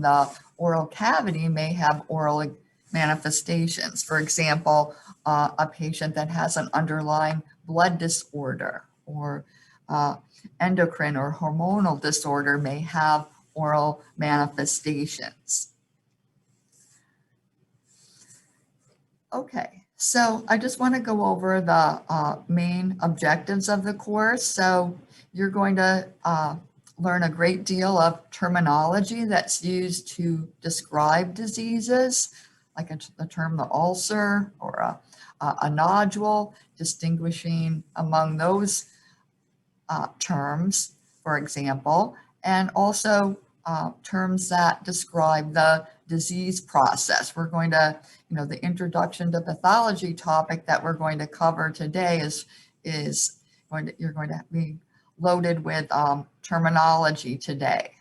the oral cavity may have oral manifestations. For example, a patient that has an underlying blood disorder or endocrine or hormonal disorder may have oral manifestations. Okay, so I just want to go over the main objectives of the course. So you're going to learn a great deal of terminology that's used to describe diseases, like the term the ulcer or a nodule, distinguishing among those terms, for example, and also terms that describe the disease process. We're going to, the introduction to pathology topic that we're going to cover today you're going to be loaded with terminology today.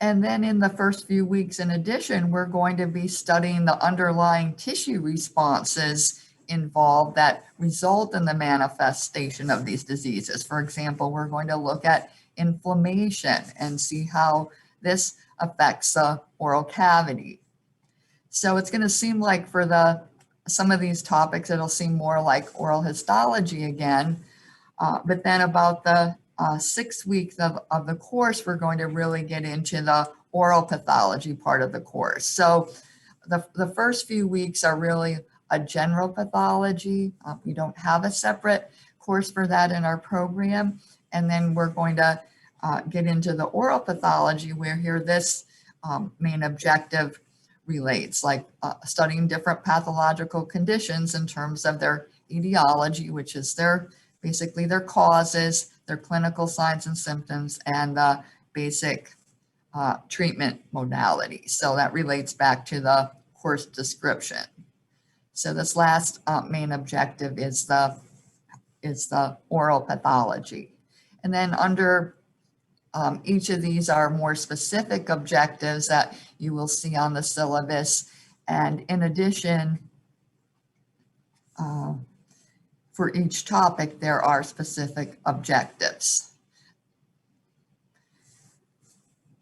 And then in the first few weeks, in addition, we're going to be studying the underlying tissue responses involved that result in the manifestation of these diseases. For example, we're going to look at inflammation and see how this affects the oral cavity. So it's going to seem like for some of these topics, it'll seem more like oral histology again. But then about the 6 weeks of the course, we're going to really get into the oral pathology part of the course. So the first few weeks are really a general pathology. We don't have a separate course for that in our program. And then we're going to get into the oral pathology, where here this main objective relates, like studying different pathological conditions in terms of their etiology, which is basically their causes, their clinical signs and symptoms, and the basic treatment modality. So that relates back to the course description. So this last main objective is the oral pathology. And then under each of these are more specific objectives that you will see on the syllabus. And in addition, for each topic, there are specific objectives.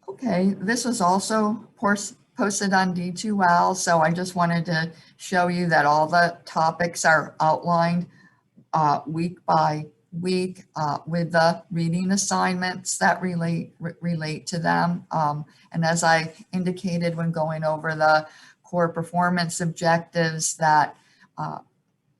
Okay, this was also posted on D2L, so I just wanted to show you that all the topics are outlined week by week with the reading assignments that relate to them. And as I indicated when going over the core performance objectives, that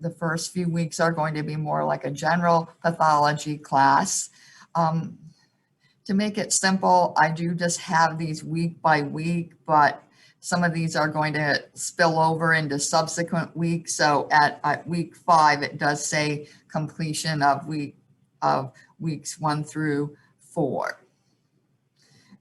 the first few weeks are going to be more like a general pathology class. To make it simple, I do just have these week by week, but some of these are going to spill over into subsequent weeks. So at week 5, it does say completion of weeks 1 through 4.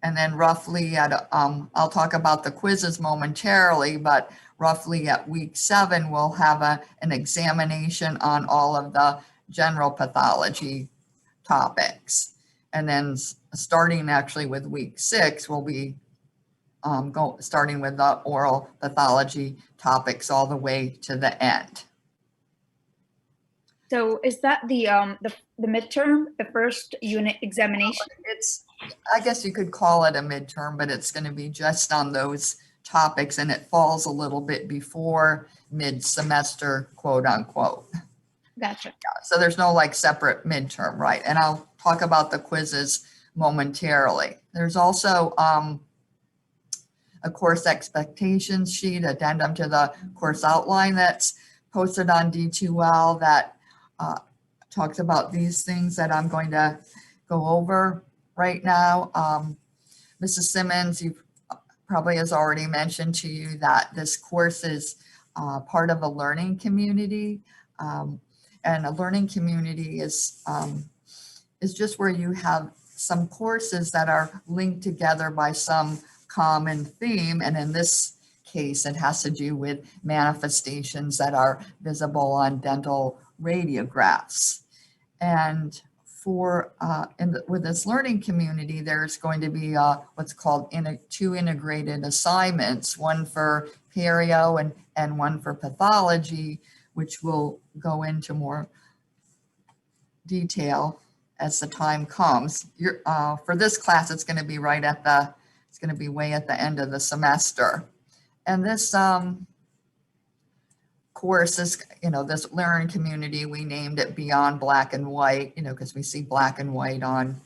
And then roughly I'll talk about the quizzes momentarily, but roughly at week 7, we'll have an examination on all of the general pathology topics. And then starting actually with week 6, we'll be starting with the oral pathology topics all the way to the end. So is that the midterm, the first unit examination? I guess you could call it a midterm, but it's going to be just on those topics, and it falls a little bit before mid-semester, quote unquote. Gotcha. So there's no like separate midterm, right? And I'll talk about the quizzes momentarily. There's also a course expectations sheet, addendum to the course outline that's posted on D2L that talks about these things that I'm going to go over right now. Mrs. Simmons, you probably has already mentioned to you that this course is part of a learning community. And a learning community is just where you have some courses that are linked together by some common theme. And in this case, it has to do with manifestations that are visible on dental radiographs. And with this learning community, there's going to be what's called 2 integrated assignments, one for perio and one for pathology, which will go into more detail as the time comes. For this class, it's going to be it's going to be way at the end of the semester. And this course is, this learning community, we named it Beyond Black and White, because we see black and white on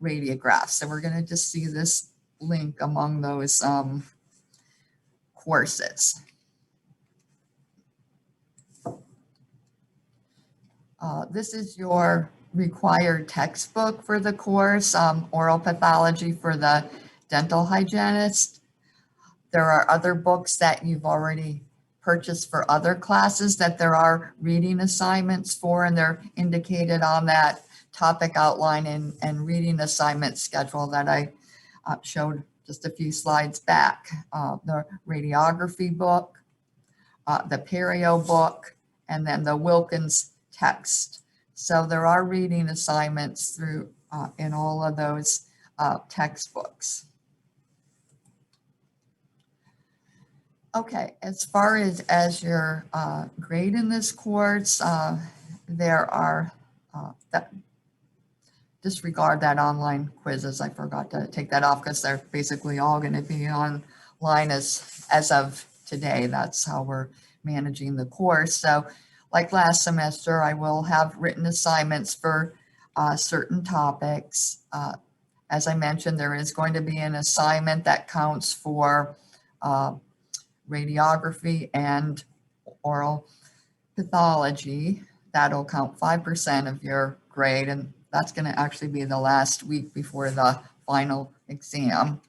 radiographs. So we're going to just see this link among those courses. This is your required textbook for the course, Oral Pathology for the Dental Hygienist. There are other books that you've already purchased for other classes that there are reading assignments for, and they're indicated on that topic outline and reading assignment schedule that I showed just a few slides back. The radiography book, the perio book, and then the Wilkins text. So there are reading assignments through in all of those textbooks. Okay, as far as your grade in this course, there are, disregard that online quizzes. I forgot to take that off because they're basically all going to be online as of today. That's how we're managing the course. So like last semester, I will have written assignments for certain topics. As I mentioned, there is going to be an assignment that counts for radiography and oral pathology. That'll count 5% of your grade, and that's going to actually be the last week before the final exam.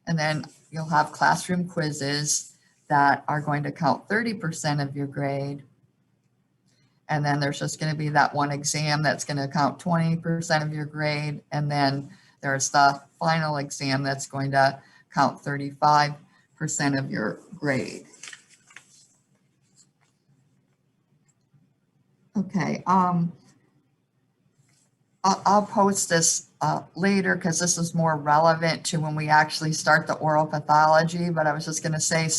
And then you'll have classroom quizzes that are going to count 30% of your grade. And then there's just going to be that one exam that's going to count 20% of your grade. And then there's the final exam that's going to count 35% of your grade. Okay, I'll post this later because this is more relevant to when we actually start the oral pathology, but I was just going to say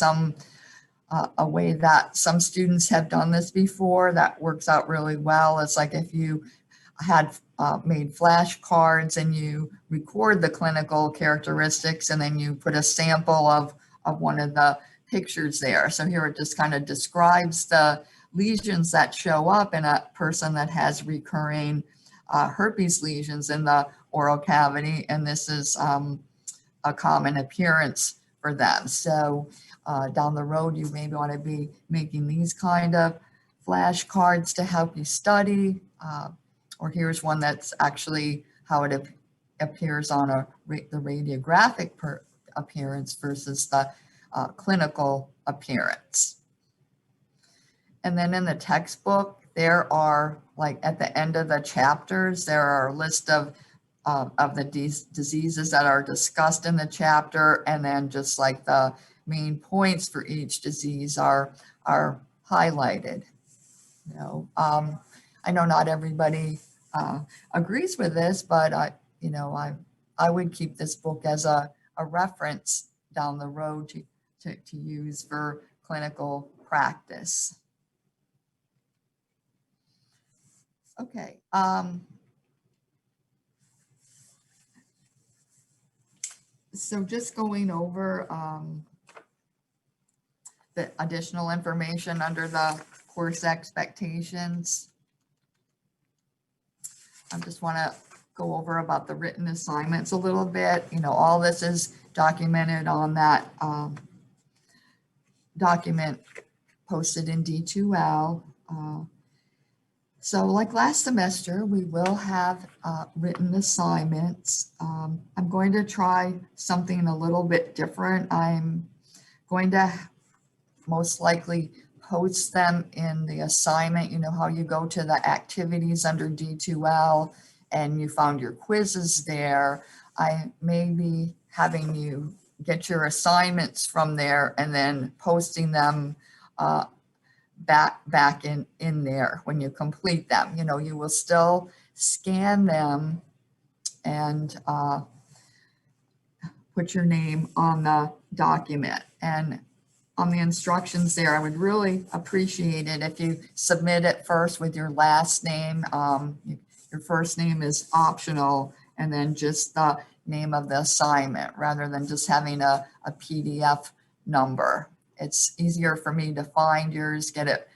a way that some students have done this before that works out really well. It's like if you had made flashcards and you record the clinical characteristics and then you put a sample of one of the pictures there. So here it just kind of describes the lesions that show up in a person that has recurring herpes lesions in the oral cavity, and this is a common appearance for them. So down the road, you maybe want to be making these kind of flashcards to help you study, or here's one that's actually how it appears on the radiographic appearance versus the clinical appearance. And then in the textbook, there are, like at the end of the chapters, there are a list of the diseases that are discussed in the chapter, and then just like the main points for each disease are highlighted. I know not everybody agrees with this, but I would keep this book as a reference down the road to use for clinical practice. Okay. So just going over the additional information under the course expectations. I just want to go over about the written assignments a little bit. All this is documented on that document posted in D2L. So like last semester, we will have written assignments. I'm going to try something a little bit different. I'm going to most likely post them in the assignment. You know how you go to the activities under D2L and you found your quizzes there. I may be having you get your assignments from there and then posting them back in there when you complete them. You will still scan them and put your name on the document. And on the instructions there, I would really appreciate it if you submit it first with your last name. Your first name is optional, and then just the name of the assignment rather than just having a PDF number. It's easier for me to find yours, get it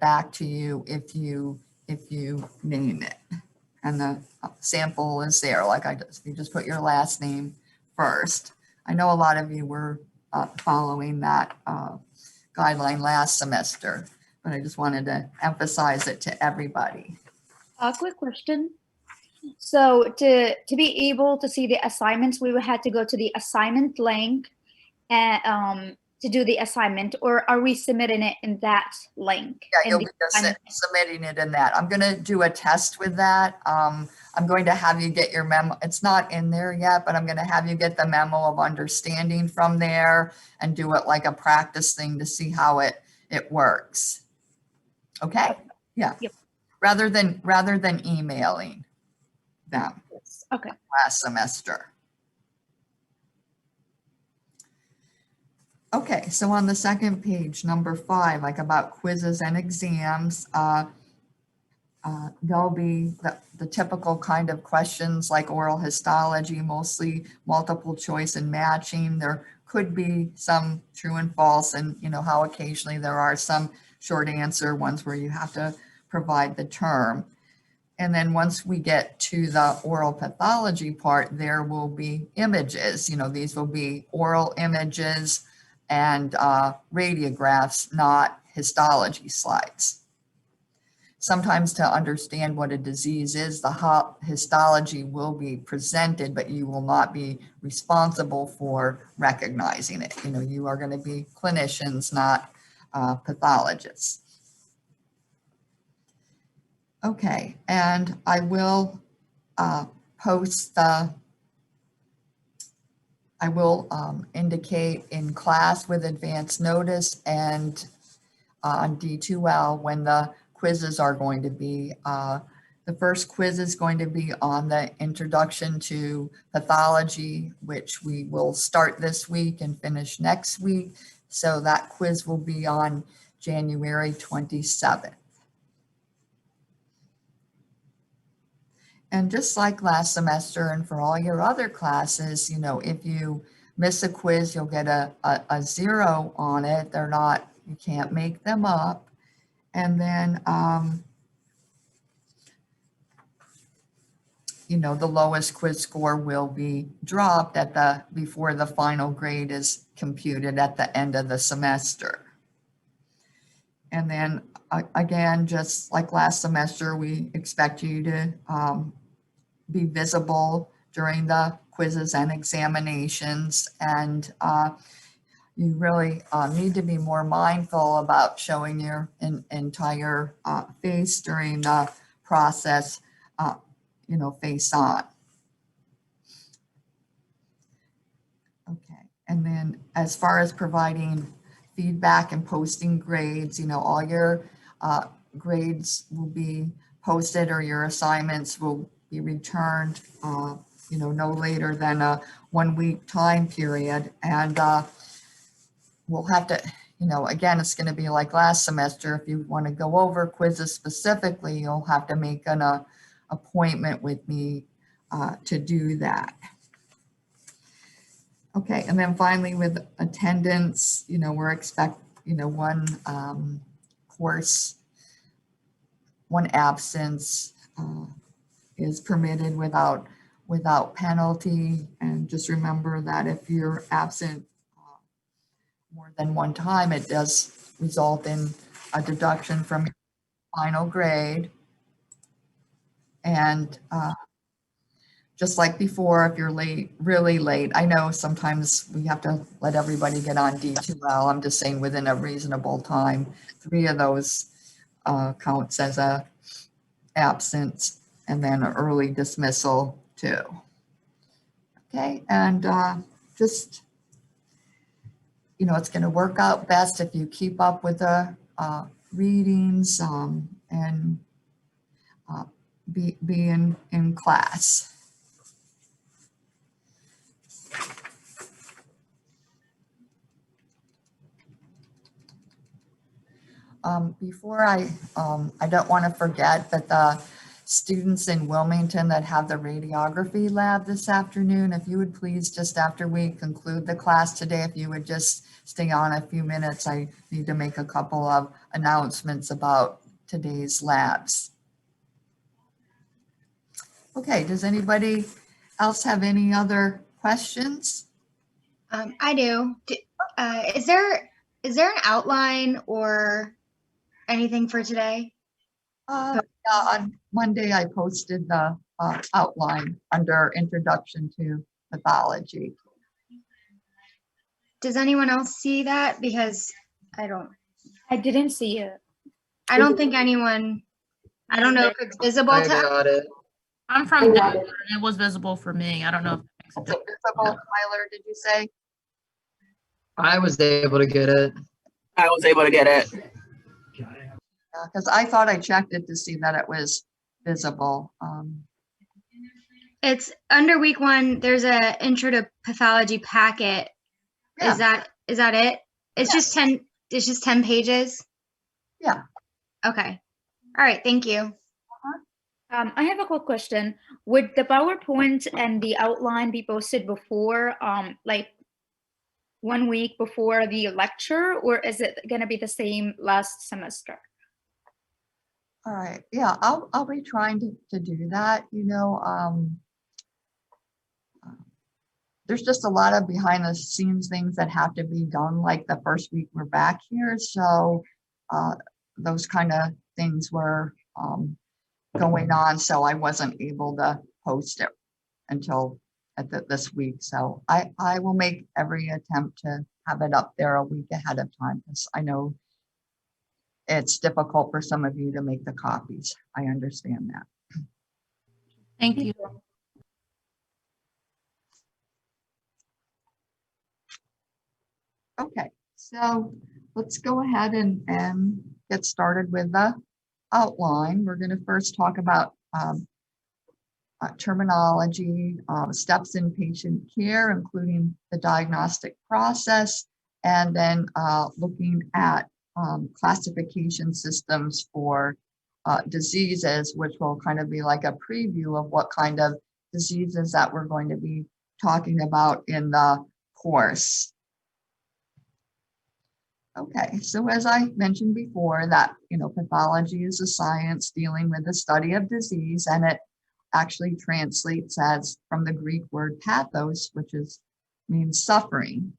back to you if you name it. And the sample is there, like you just put your last name first. I know a lot of you were following that guideline last semester, but I just wanted to emphasize it to everybody. A quick question. So to be able to see the assignments, we would have to go to the assignment link and to do the assignment, or are we submitting it in that link? Yeah, you'll be submitting it in that. I'm going to do a test with that. I'm going to have you get your memo. It's not in there yet, but I'm going to have you get the memo of understanding from there and do it like a practice thing to see how it works. Okay? Yeah. Yep. Rather than emailing them. Yes. Okay. Last semester. Okay, so on the second page, number 5, like about quizzes and exams, there'll be the typical kind of questions like oral histology, mostly multiple choice and matching. There could be some true and false, and you know how occasionally there are some short answer ones where you have to provide the term. And then once we get to the oral pathology part, there will be images. You know, these will be oral images and radiographs, not histology slides. Sometimes to understand what a disease is, the histology will be presented, but you will not be responsible for recognizing it. You know, you are going to be clinicians, not pathologists. Okay, and I will post I will indicate in class with advance notice and on D2L when the quizzes are going to be. The first quiz is going to be on the introduction to pathology, which we will start this week and finish next week. So that quiz will be on January 27th. And just like last semester and for all your other classes, you know, if you miss a quiz, you'll get a 0 on it. They're not, you can't make them up. And then, you know, the lowest quiz score will be dropped before the final grade is computed at the end of the semester. And then again, just like last semester, we expect you to be visible during the quizzes and examinations, and you really need to be more mindful about showing your entire face during the process, you know, face on. Okay, and then as far as providing feedback and posting grades, you know, all your grades will be posted or your assignments will be returned, you know, no later than a 1-week time period. And we'll have to, you know, again, it's going to be like last semester. If you want to go over quizzes specifically, you'll have to make an appointment with me to do that. Okay, and then finally with attendance, you know, we're you know, one course, one absence is permitted without penalty. And just remember that if you're absent more than one time, it does result in a deduction from your final grade. And just like before, if you're late, really late, I know sometimes we have to let everybody get on D2L. I'm just saying within a reasonable time. 3 of those counts as a absence, and then an early dismissal too. Okay, and just, you know, it's going to work out best if you keep up with the readings and be in class. Before I don't want to forget that the students in Wilmington that have the radiography lab this afternoon. If you would please, just after we conclude the class today, if you would just stay on a few minutes, I need to make a couple of announcements about today's labs. Okay, does anybody else have any other questions? I do. Is there an outline or anything for today? Yeah, on Monday, I posted the outline under Introduction to Pathology. Does anyone else see that? Because I didn't see it. don't think anyone, I don't know if it's visible I to, got it. I'm from Denver, and it was visible for me. I don't know if that makes a Is it difference. visible, Tyler, did you say? I was able to get it. I was able to get it. Because I thought I checked it to see that it was visible. it's under week 1, there's a intro to pathology packet. Yeah. Is that it? It's just 10 pages? Yeah. Okay. All right, thank you. I have a quick question. Would the PowerPoint and the outline be posted before, like 1 week before the lecture, or is it going to be the same last semester? All right, yeah, I'll be trying to do that. You know, there's just a lot of behind the scenes things that have to be done, like the first week we're back here. So those kind of things were going on, so I wasn't able to post it until this week. So I will make every attempt to have it up there a week ahead of time, because I know it's difficult for some of you to make the copies. I understand that. Thank you. Okay, so let's go ahead and get started with the outline. We're going to first talk about terminology, steps in patient care, including the diagnostic process, and then looking at classification systems for diseases, which will kind of be like a preview of what kind of diseases that we're going to be talking about in the course. Okay, so as I mentioned before, that, you know, pathology is a science dealing with the study of disease, and it actually translates as from the Greek word pathos, which means suffering.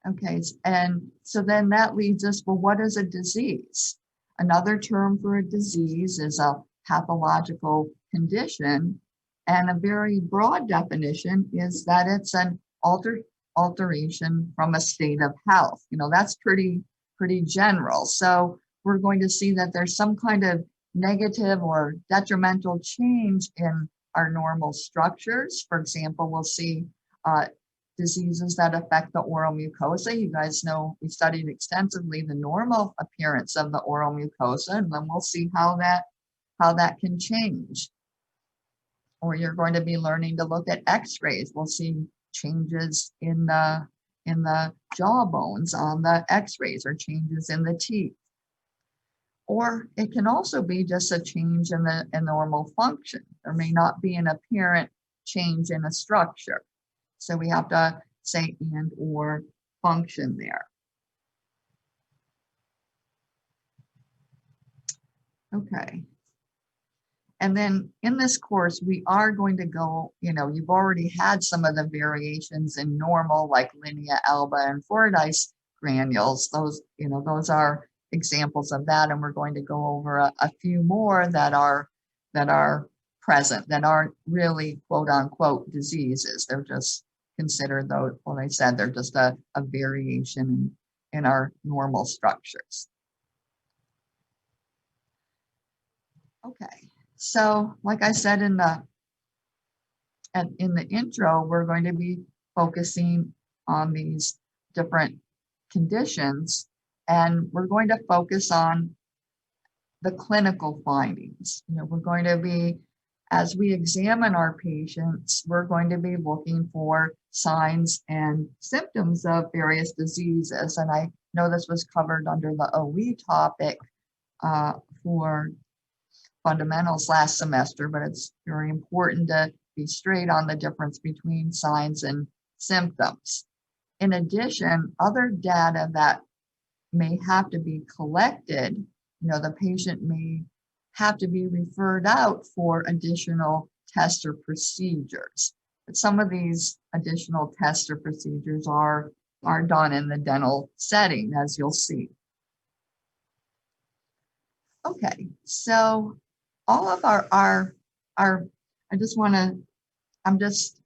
Okay, and so then that leads us, well, what is a disease? Another term for a disease is a pathological condition, and a very broad definition is that it's an alteration from a state of health. You know, that's pretty general. So we're going to see that there's some kind of negative or detrimental change in our normal structures. For example, we'll see diseases that affect the oral mucosa. You guys know we studied extensively the normal appearance of the oral mucosa, and then we'll see how that can change. Or you're going to be learning to look at x-rays. We'll see changes in the jaw bones on the x-rays, or changes in the teeth. Or it can also be just a change in the normal function. There may not be an apparent change in a structure. So we have to say and or function there. Okay. And then in this course, we are going to go, you know, you've already had some of the variations in normal, like linea alba and Fordyce granules. Those, you know, those are examples of that. And we're going to go over a few more that are present, that aren't really quote unquote diseases. They're just considered, though, what I said, they're just a variation in our normal structures. Okay. So like I said in the intro, we're going to be focusing on these different conditions, and we're going to focus on the clinical findings. You know, we're going to be, as we examine our patients, we're going to be looking for signs and symptoms of various diseases. And I know this was covered under the OE topic for fundamentals last semester, but it's very important to be straight on the difference between signs and symptoms. In addition, other data that may have to be collected, the patient may have to be referred out for additional tests or procedures. But some of these additional tests or procedures are done in the dental setting, as you'll see. Okay, so all of I'm just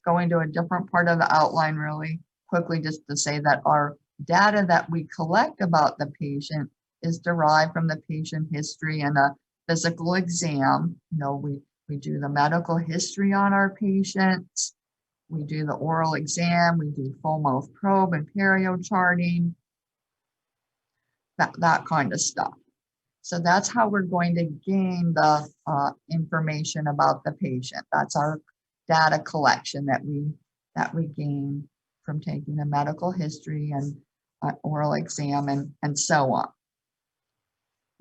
going to a different part of the outline really quickly, just to say that our data that we collect about the patient is derived from the patient history and a physical exam. We do the medical history on our patients. We do the oral exam. We do full mouth probe and perio charting, that kind of stuff. So that's how we're going to gain the information about the patient. That's our data collection that we gain from taking a medical history and oral exam and so on.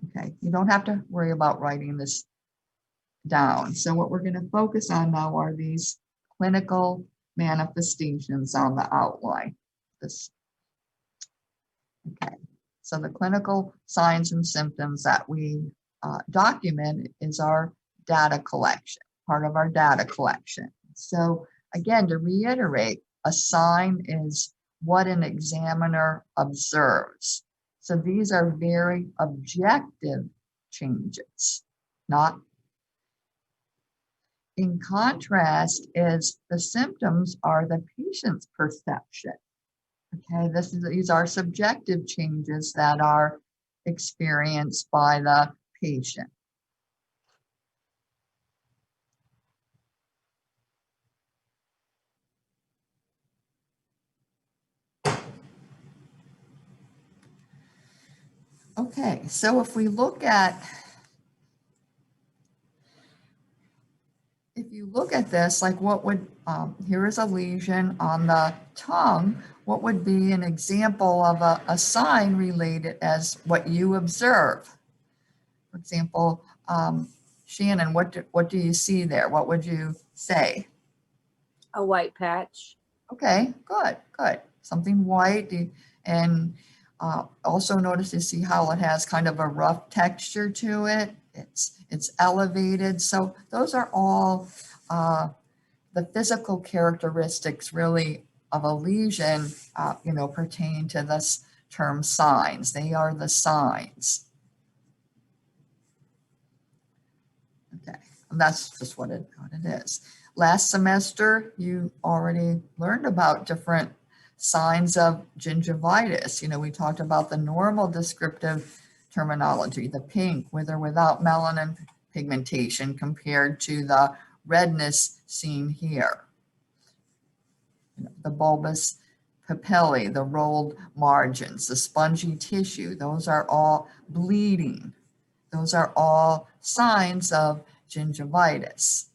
Okay, you don't have to worry about writing this down. So what we're going to focus on now are these clinical manifestations on the outline. Okay, so the clinical signs and symptoms that we document is our data collection, part of our data collection. So again, to reiterate, a sign is what an examiner observes. So these are very objective changes, not. In contrast, is the symptoms are the patient's perception. Okay, these are subjective changes that are experienced by the patient. Okay, so if you look at this, like what would, here is a lesion on the tongue. What would be an example of a sign related as what you observe? For example, Shannon, what do you see there? What would you say? A white patch. Okay, good. Something white. And also notice, you see how it has kind of a rough texture to it. It's elevated. So those are all the physical characteristics really of a lesion, pertain to this term signs. They are the signs. Okay, and that's just what it is. Last semester, you already learned about different signs of gingivitis. We talked about the normal descriptive terminology, the pink with or without melanin pigmentation compared to the redness seen here. The bulbous papillae, the rolled margins, the spongy tissue, those are all bleeding. Those are all signs of gingivitis.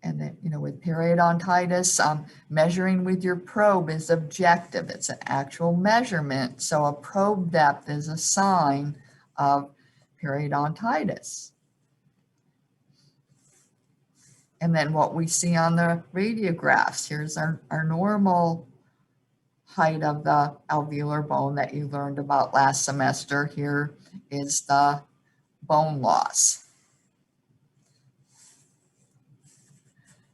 And then, with periodontitis, measuring with your probe is objective. It's an actual measurement. So a probe depth is a sign of periodontitis. And then what we see on the radiographs, here's our normal height of the alveolar bone that you learned about last semester. Here is the bone loss.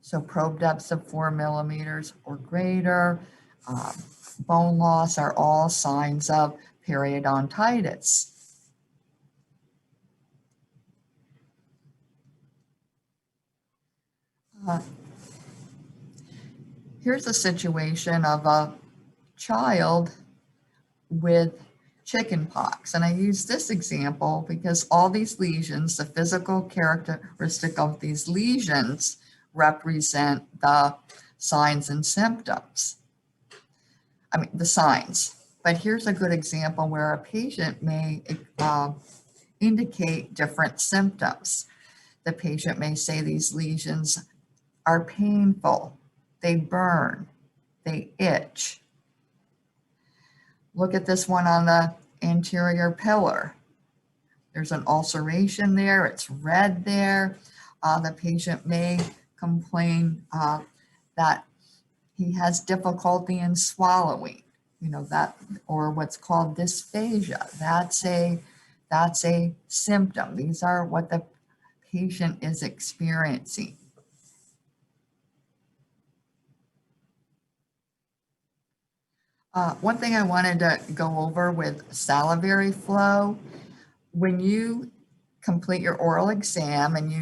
So probe depths of 4 millimeters or greater, bone loss are all signs of periodontitis. Here's a situation of a child with chicken pox. And I use this example because all these lesions, the physical characteristic of these lesions represent the signs and symptoms. The signs. But here's a good example where a patient may indicate different symptoms. The patient may say these lesions are painful, they burn, they itch. Look at this one on the anterior pillar. there's an ulceration there, it's red there. The patient may complain that he has difficulty in swallowing, that, or what's called dysphagia. That's a symptom. These are what the patient is experiencing. One thing I wanted to go over with salivary flow, when you complete your oral exam and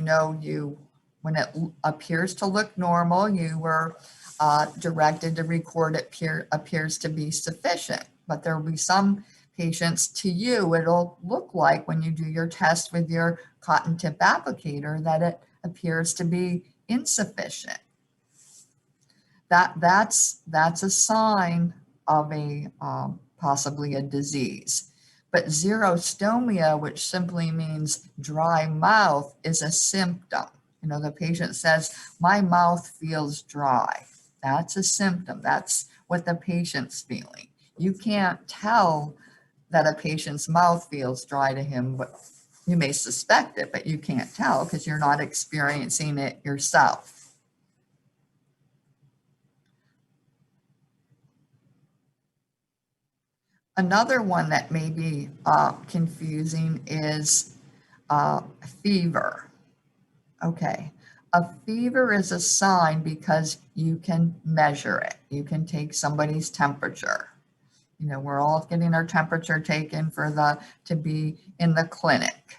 when it appears to look normal, you were directed to record it appears to be sufficient. But there will be some patients, to you, it'll look like when you do your test with your cotton tip applicator that it appears to be insufficient. That's a sign of possibly a disease. But xerostomia, which simply means dry mouth, is a symptom. The patient says, my mouth feels dry. That's a symptom. That's what the patient's feeling. You can't tell that a patient's mouth feels dry to him, but you may suspect it, but you can't tell because you're not experiencing it yourself. Another one that may be confusing is fever. Okay, a fever is a sign because you can measure it. You can take somebody's temperature. We're all getting our temperature taken to be in the clinic.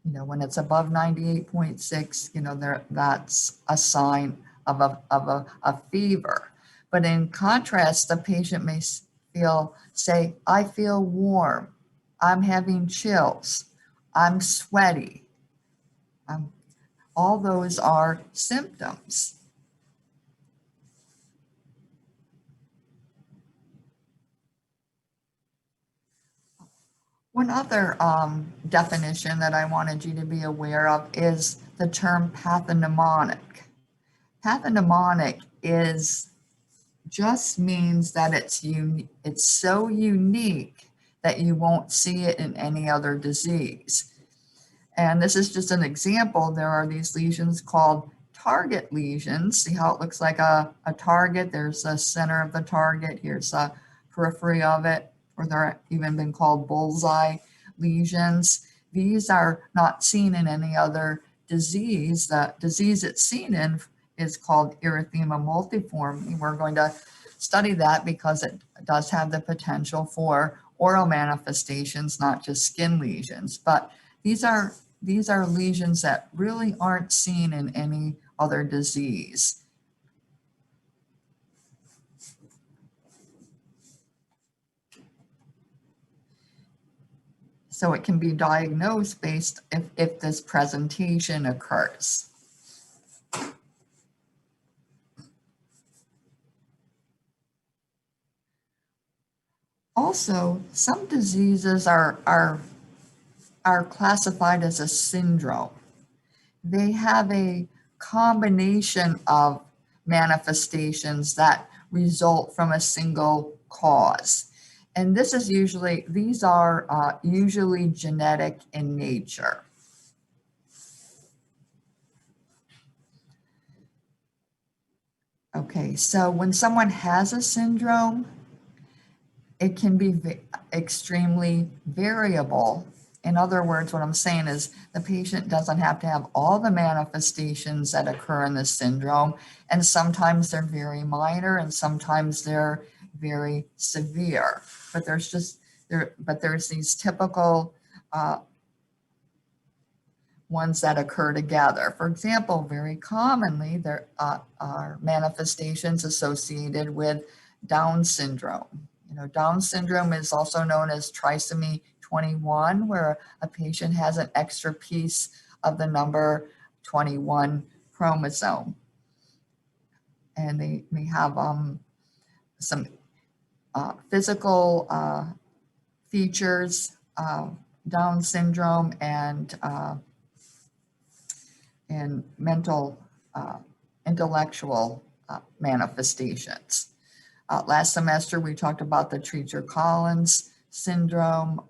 When it's above 98.6, that's a sign of a fever. But in contrast, the patient may say, I feel warm, I'm having chills, I'm sweaty. All those are symptoms. One other definition that I wanted you to be aware of is the term pathognomonic. Pathognomonic just means that it's so unique that you won't see it in any other disease. And this is just an example. There are these lesions called target lesions. See how it looks like a target? There's the center of the target. Here's the periphery of it, or they're even been called bullseye lesions. These are not seen in any other disease. The disease it's seen in is called erythema multiforme. We're going to study that because it does have the potential for oral manifestations, not just skin lesions. But these are lesions that really aren't seen in any other disease. So it can be diagnosed based if this presentation occurs. Also, some diseases are classified as a syndrome. They have a combination of manifestations that result from a single cause. And these are usually genetic in nature. Okay, so when someone has a syndrome, it can be extremely variable. In other words, what I'm saying is the patient doesn't have to have all the manifestations that occur in the syndrome, and sometimes they're very minor and sometimes they're very severe. But there's these typical ones that occur together. For example, very commonly there are manifestations associated with Down syndrome. Down syndrome is also known as trisomy 21, where a patient has an extra piece of the number 21 chromosome. And they may have some physical features of Down syndrome and mental, intellectual manifestations. Last semester, we talked about the Treacher-Collins syndrome,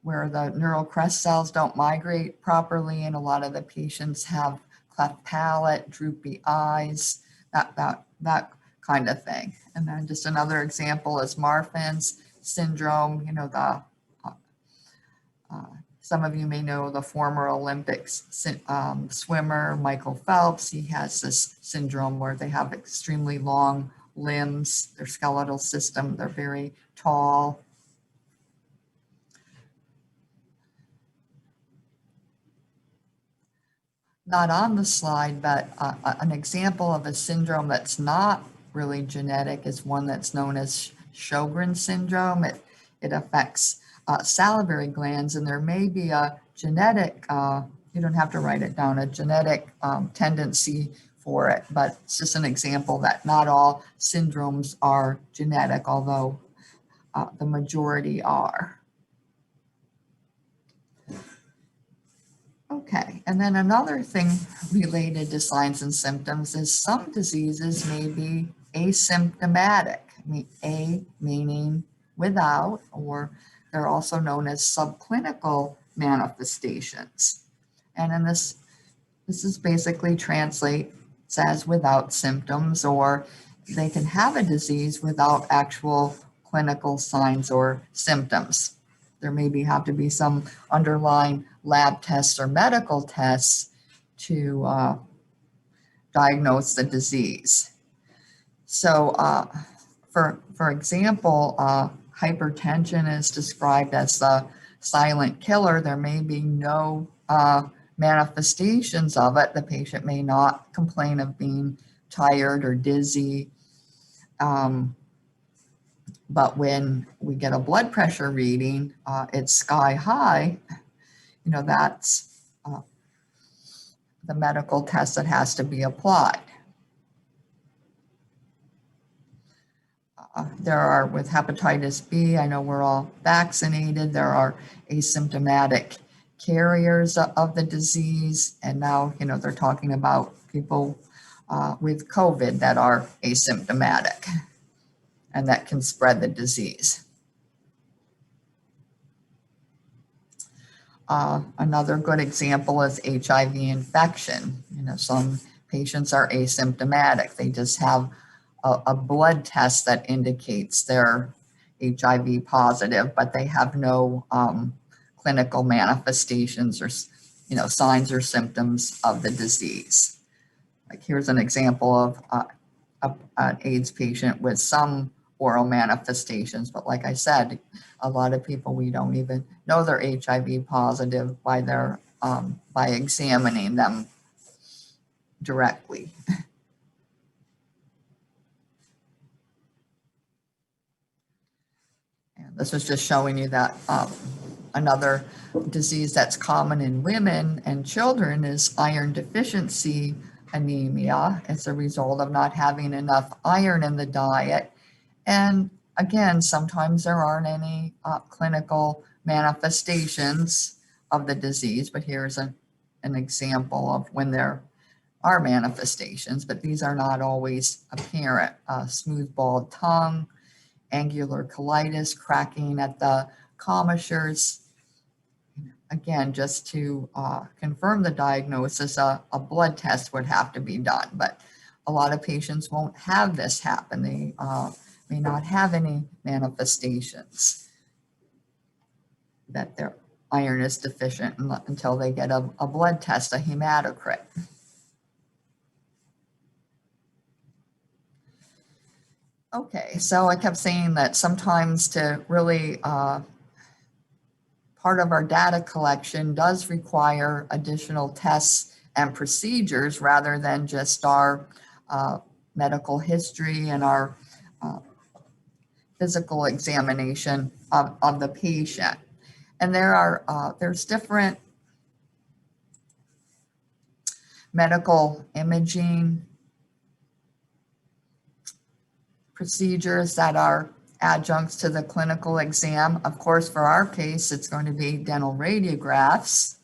where the neural crest cells don't migrate properly, and a lot of the patients have cleft palate, droopy eyes, that kind of thing. And then just another example is Marfan's syndrome. You know, some of you may know the former Olympics swimmer, Michael Phelps. He has this syndrome where they have extremely long limbs, their skeletal system, they're very tall. Not on the slide, but an example of a syndrome that's not really genetic is one that's known as Sjogren's syndrome. It affects salivary glands, and there may be a genetic, you don't have to write it down, a genetic tendency for it, but it's just an example that not all syndromes are genetic, although the majority are. Okay, and then another thing related to signs and symptoms is some diseases may be asymptomatic. A meaning without, or they're also known as subclinical manifestations. And in this is basically translates as without symptoms, or they can have a disease without actual clinical signs or symptoms. There maybe have to be some underlying lab tests or medical tests to diagnose the disease. So for example, hypertension is described as the silent killer. There may be no manifestations of it. The patient may not complain of being tired or dizzy. But when we get a blood pressure reading, it's sky high, you know, that's the medical test that has to be applied. There are, with hepatitis B, I know we're all vaccinated, there are asymptomatic carriers of the disease. And now, you know, they're talking about people with COVID that are asymptomatic and that can spread the disease. Another good example is HIV infection. You know, some patients are asymptomatic. They just have a blood test that indicates they're HIV positive, but they have no clinical manifestations or, you know, signs or symptoms of the disease. Like here's an example of an AIDS patient with some oral manifestations, but like I said, a lot of people, we don't even know they're HIV positive by their by examining them directly. And this was just showing you that another disease that's common in women and children is iron deficiency anemia as a result of not having enough iron in the diet. And again, sometimes there aren't any clinical manifestations of the disease, but here's an example of when there are manifestations, but these are not always apparent. Smooth bald tongue, angular colitis, cracking at the commissures. Again, just to confirm the diagnosis, a blood test would have to be done, but a lot of patients won't have this happen. They may not have any manifestations that their iron is deficient until they get a blood test, a hematocrit. Okay, so I kept saying that sometimes to really part of our data collection does require additional tests and procedures rather than just our medical history and our physical examination of the patient. And there's different medical imaging procedures that are adjuncts to the clinical exam. Of course, for our case, it's going to be dental radiographs.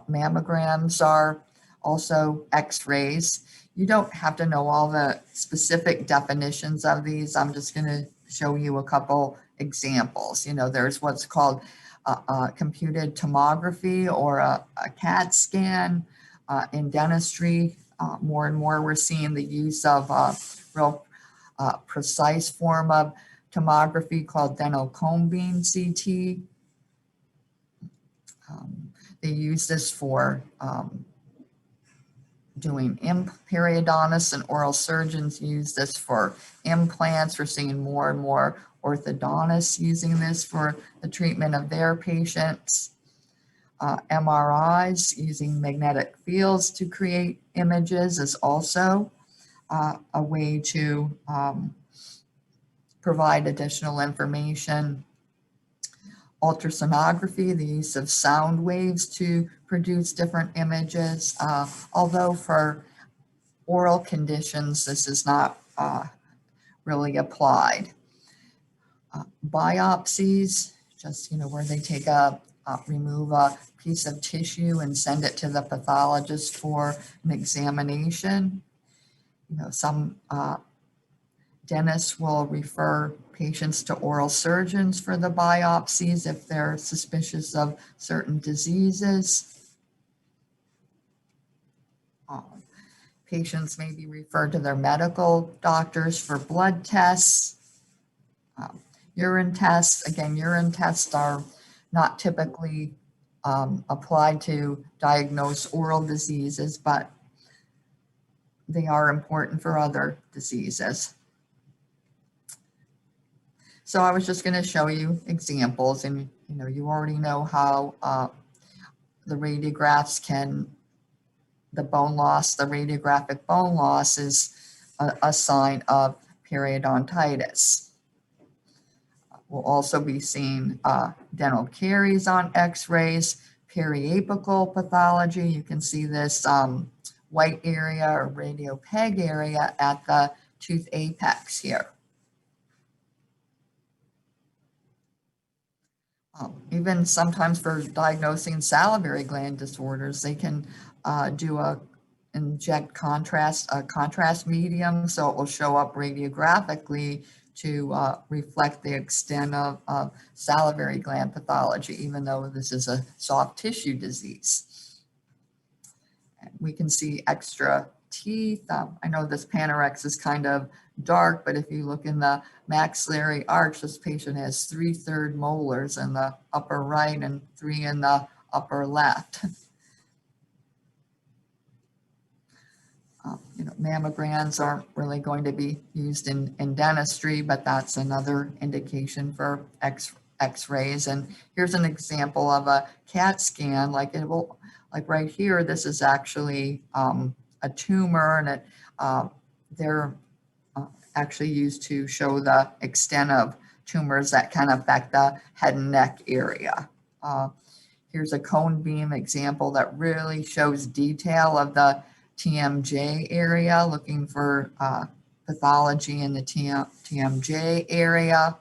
Mammograms are also x-rays. You don't have to know all the specific definitions of these. I'm just going to show you a couple examples. You know, there's what's called a computed tomography or a CAT scan in dentistry. More and more, we're seeing the use of real precise form of tomography called dental cone beam CT. They use this for doing periodontists and oral surgeons use this for implants. We're seeing more and more orthodontists using this for the treatment of their patients. MRIs using magnetic fields to create images is also a way to provide additional information. Ultrasonography, the use of sound waves to produce different images. Although for oral conditions, this is not really applied. Biopsies, just, where they take remove a piece of tissue and send it to the pathologist for an examination. Some dentists will refer patients to oral surgeons for the biopsies if they're suspicious of certain diseases. Patients may be referred to their medical doctors for blood tests. Urine tests, again, urine tests are not typically applied to diagnose oral diseases, but they are important for other diseases. So I was just going to show you examples, and you already know how the radiographs the radiographic bone loss is a sign of periodontitis. We'll also be seeing dental caries on x-rays, periapical pathology. You can see this white area or radiopeg area at the tooth apex here. Even sometimes for diagnosing salivary gland disorders, they can inject a contrast medium, so it will show up radiographically to reflect the extent of salivary gland pathology, even though this is a soft tissue disease. We can see extra teeth. I know this Panorex is kind of dark, but if you look in the maxillary arch, this patient has 3/3 molars in the upper right and 3 in the upper left. Mammograms aren't really going to be used in dentistry, but that's another indication for X-rays. And here's an example of a CAT scan. Like right here, this is actually a tumor, and they're actually used to show the extent of tumors that can affect the head and neck area. Here's a cone beam example that really shows detail of the TMJ area, looking for pathology in the TMJ area.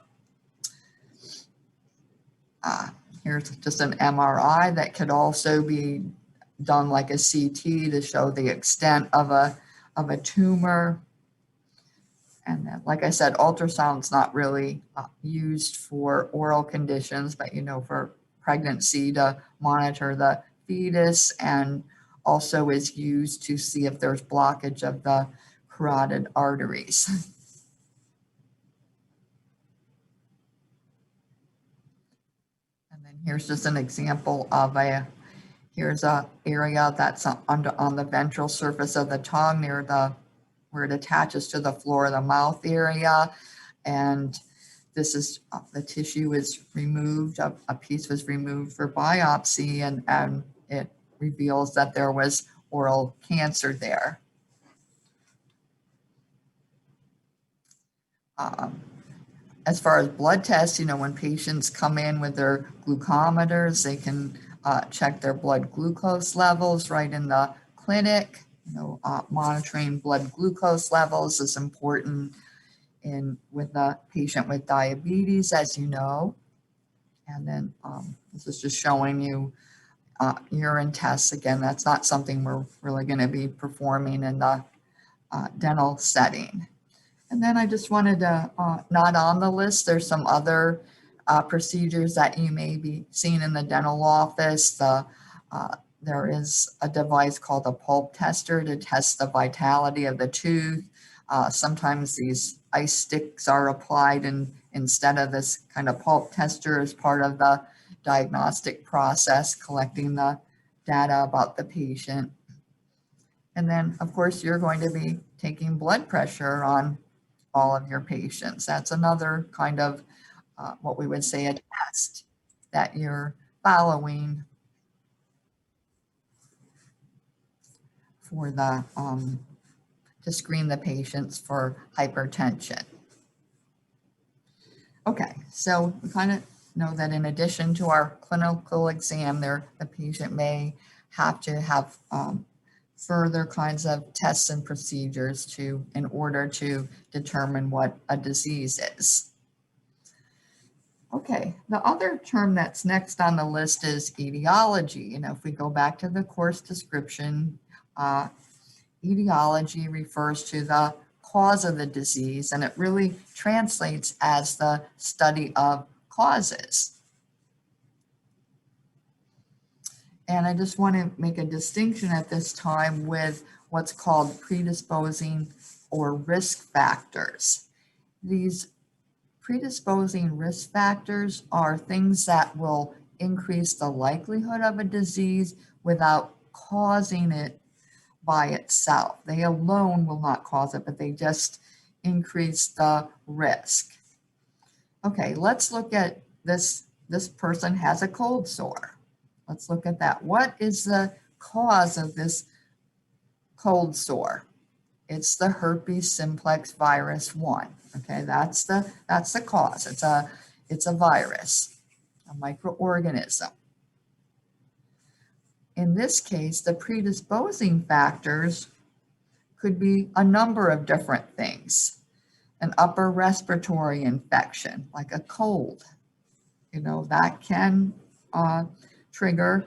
Here's just an MRI that could also be done like a CT to show the extent of a tumor. And then, like I said, ultrasound's not really used for oral conditions, but for pregnancy to monitor the fetus, and also is used to see if there's blockage of the carotid arteries. And then here's just an example of here's a area that's on the ventral surface of the tongue near where it attaches to the floor of the mouth area. And this is the tissue is removed, a piece was removed for biopsy, and it reveals that there was oral cancer there. As far as blood tests, when patients come in with their glucometers, they can check their blood glucose levels right in the clinic. Monitoring blood glucose levels is important with a patient with diabetes, as you know. And then this is just showing you urine tests. Again, that's not something we're really going to be performing in the dental setting. And then I just wanted to, not on the list, there's some other procedures that you may be seeing in the dental office. There is a device called a pulp tester to test the vitality of the tooth. Sometimes these ice sticks are applied instead of this kind of pulp tester as part of the diagnostic process, collecting the data about the patient. And then, of course, you're going to be taking blood pressure on all of your patients. That's another kind of what we would say a test that you're following for the to screen the patients for hypertension. Okay, so we kind of know that in addition to our clinical exam, the patient may have to have further kinds of tests and procedures in order to determine what a disease is. Okay, the other term that's next on the list is etiology. If we go back to the course description, etiology refers to the cause of the disease, and it really translates as the study of causes. And I just want to make a distinction at this time with what's called predisposing or risk factors. These predisposing risk factors are things that will increase the likelihood of a disease without causing it by itself. They alone will not cause it, but they just increase the risk. Okay, let's look at this. This person has a cold sore. Let's look at that. What is the cause of this cold sore? It's the herpes simplex virus 1. Okay, that's the cause. It's a virus, a microorganism. In this case, the predisposing factors could be a number of different things. An upper respiratory infection, like a cold, that can trigger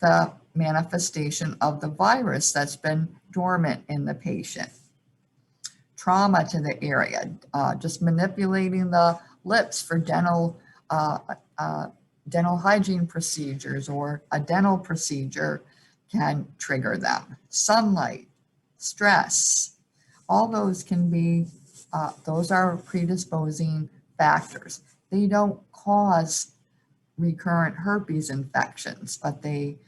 the manifestation of the virus that's been dormant in the patient. Trauma to the area, just manipulating the lips for dental hygiene procedures or a dental procedure can trigger them. Sunlight, stress, all those can be, those are predisposing factors. They don't cause recurrent herpes infections, but they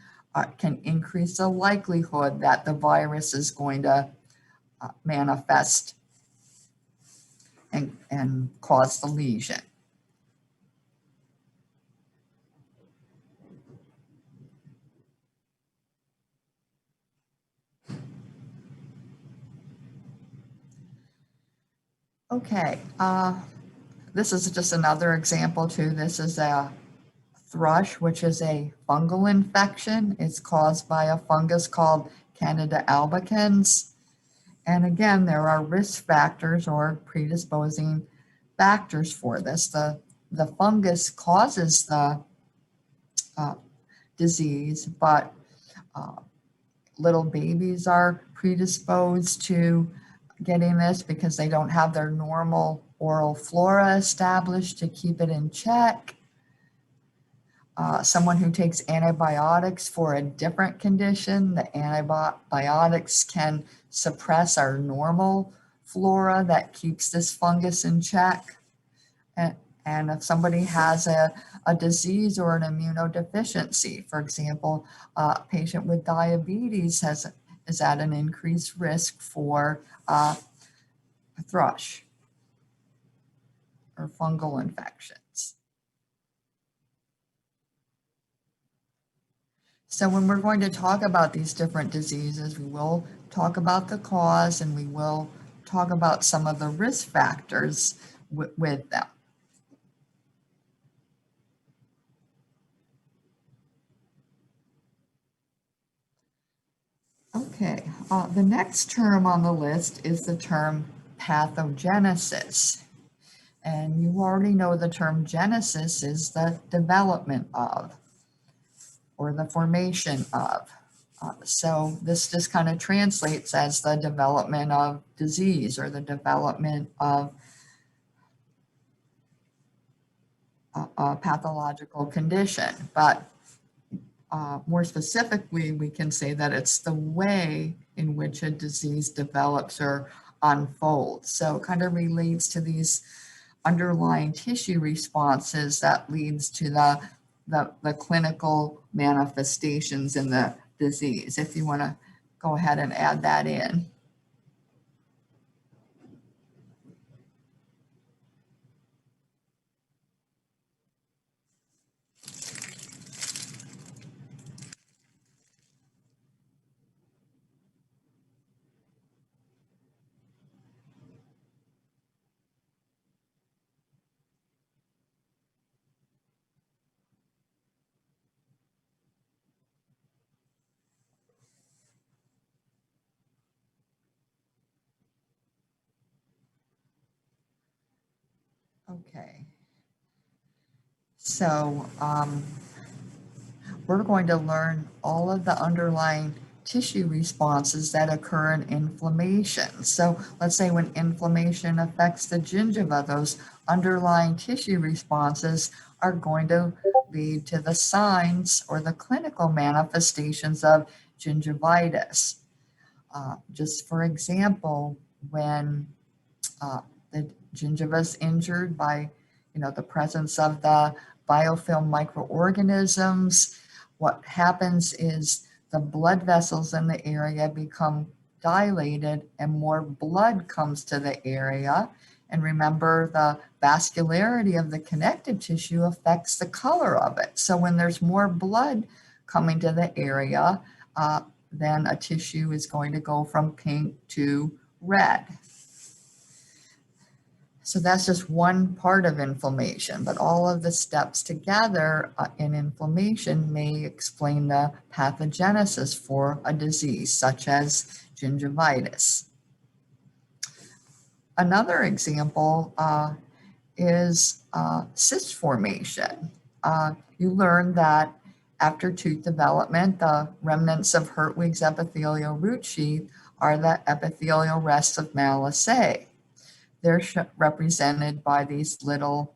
can increase the likelihood that the virus is going to manifest and cause the lesion. Okay, this is just another example too. This is a thrush, which is a fungal infection. It's caused by a fungus called Candida albicans. And again, there are risk factors or predisposing factors for this. The fungus causes the disease, but little babies are predisposed to getting this because they don't have their normal oral flora established to keep it in check. Someone who takes antibiotics for a different condition, the antibiotics can suppress our normal flora that keeps this fungus in check. And if somebody has a disease or an immunodeficiency, for example, a patient with diabetes is at an increased risk for thrush or fungal infections. So when we're going to talk about these different diseases, we will talk about the cause and we will talk about some of the risk factors with them. Okay, the next term on the list is the term pathogenesis. And you already know the term genesis is the development of, or the formation of. So this just kind of translates as the development of disease or the development of a pathological condition, but more specifically, we can say that it's the way in which a disease develops or unfolds. So it kind of relates to these underlying tissue responses that leads to the clinical manifestations in the disease. If you want to go ahead and add that in. Okay. So we're going to learn all of the underlying tissue responses that occur in inflammation. So let's say when inflammation affects the gingiva, those underlying tissue responses are going to lead to the signs or the clinical manifestations of gingivitis. Just for example, when the gingiva is injured by, the presence of the biofilm microorganisms, what happens is the blood vessels in the area become dilated and more blood comes to the area. And remember, the vascularity of the connective tissue affects the color of it. So when there's more blood coming to the area, then a tissue is going to go from pink to red. So that's just one part of inflammation, but all of the steps together in inflammation may explain the pathogenesis for a disease such as gingivitis. Another example is cyst formation. You learn that after tooth development, the remnants of Hertwig's epithelial root sheath are the epithelial rests of Malassez. They're represented by these little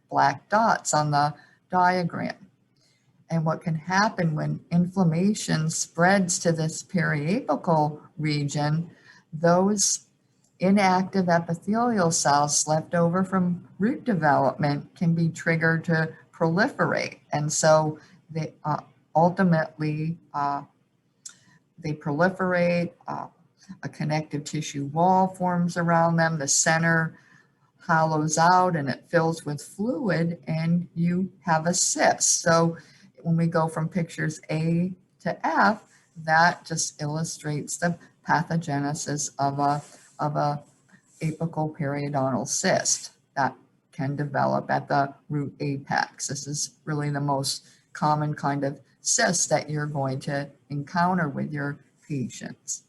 black dots on the diagram. And what can happen when inflammation spreads to this periapical region, those inactive epithelial cells left over from root development can be triggered to proliferate. And so they ultimately, they proliferate, a connective tissue wall forms around them, the center hollows out and it fills with fluid and you have a cyst. So when we go from pictures A to F, that just illustrates the pathogenesis of a apical periodontal cyst that can develop at the root apex. This is really the most common kind of cyst that you're going to encounter with your patients.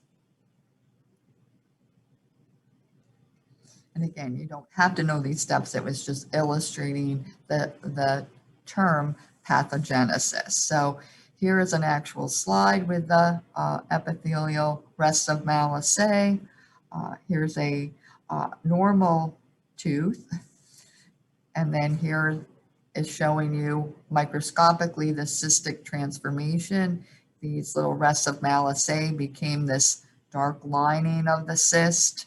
And again, you don't have to know these steps. It was just illustrating the term pathogenesis. So here is an actual slide with the epithelial rests of Malassez. Here's a normal tooth. And then here is showing you microscopically the cystic transformation. These little rests of Malassez became this dark lining of the cyst.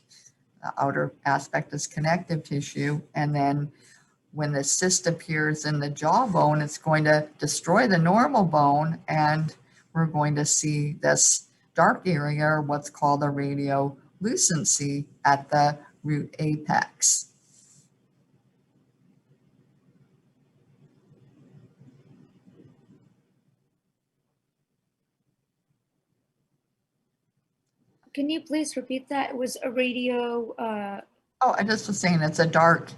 The outer aspect is connective tissue. And then when the cyst appears in the jawbone, it's going to destroy the normal bone. And we're going to see this dark area, or what's called a radiolucency at the root apex. Can you please repeat that? It was a radio. Oh, I just was saying it's a dark.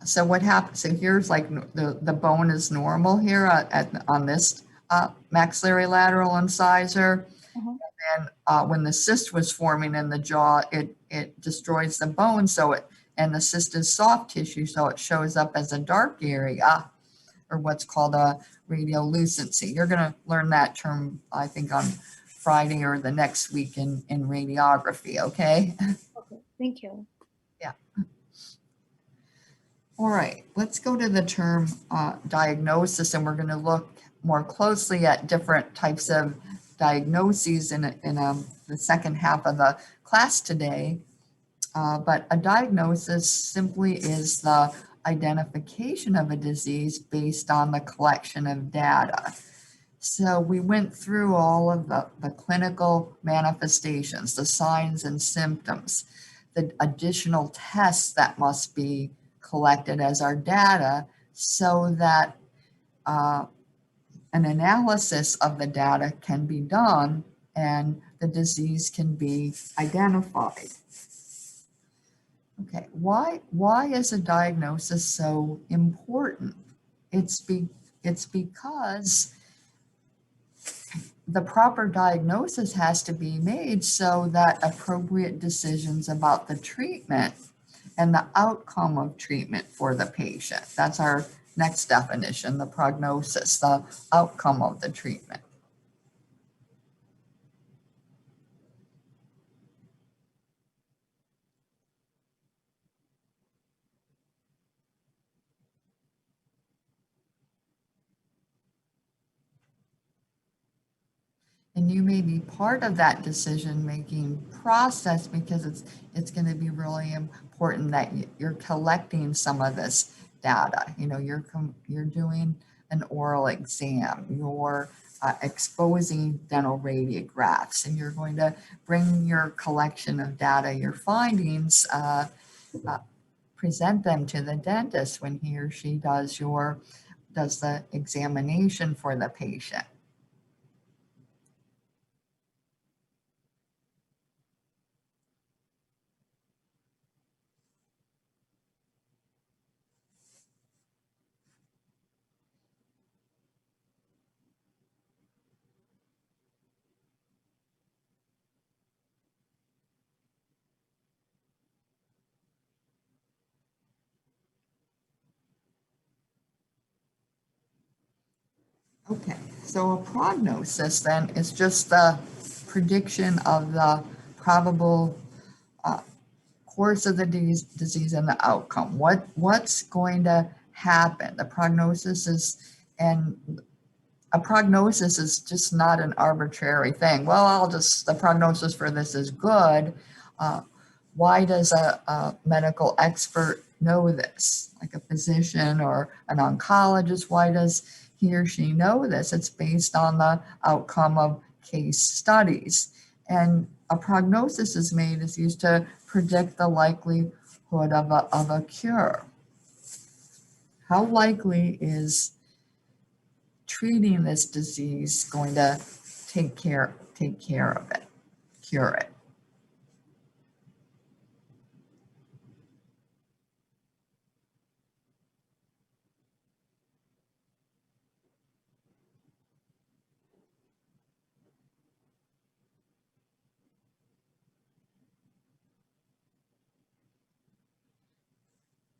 So what happens? So here's like the bone is normal here on this maxillary lateral incisor. And when the cyst was forming in the jaw, it destroys the bone. And the cyst is soft tissue, so it shows up as a dark area, or what's called a radiolucency. You're going to learn that term, I think, on Friday or the next week in radiography, okay? Okay, thank you. Yeah. All right, let's go to the term diagnosis, and we're going to look more closely at different types of diagnoses in the second half of the class today. But a diagnosis simply is the identification of a disease based on the collection of data. So we went through all of the clinical manifestations, the signs and symptoms, the additional tests that must be collected as our data so that an analysis of the data can be done and the disease can be identified. Okay, why is a diagnosis so important? It's because the proper diagnosis has to be made so that appropriate decisions about the treatment and the outcome of treatment for the patient. That's our next definition, the prognosis, the outcome of the treatment. And you may be part of that decision-making process because it's going to be really important that you're collecting some of this data. You know, you're doing an oral exam, you're exposing dental radiographs, and you're going to bring your collection of data, your findings, present them to the dentist when he or she does the examination for the patient. Okay, so a prognosis then is just the prediction of the probable course of the disease and the outcome. What's going to happen? The prognosis is, and a prognosis is just not an arbitrary thing. Well, the prognosis for this is good. Why does a medical expert know this? Like a physician or an oncologist, why does he or she know this? It's based on the outcome of case studies. And a prognosis is used to predict the likelihood of a cure. How likely is treating this disease going to take care of it, cure it?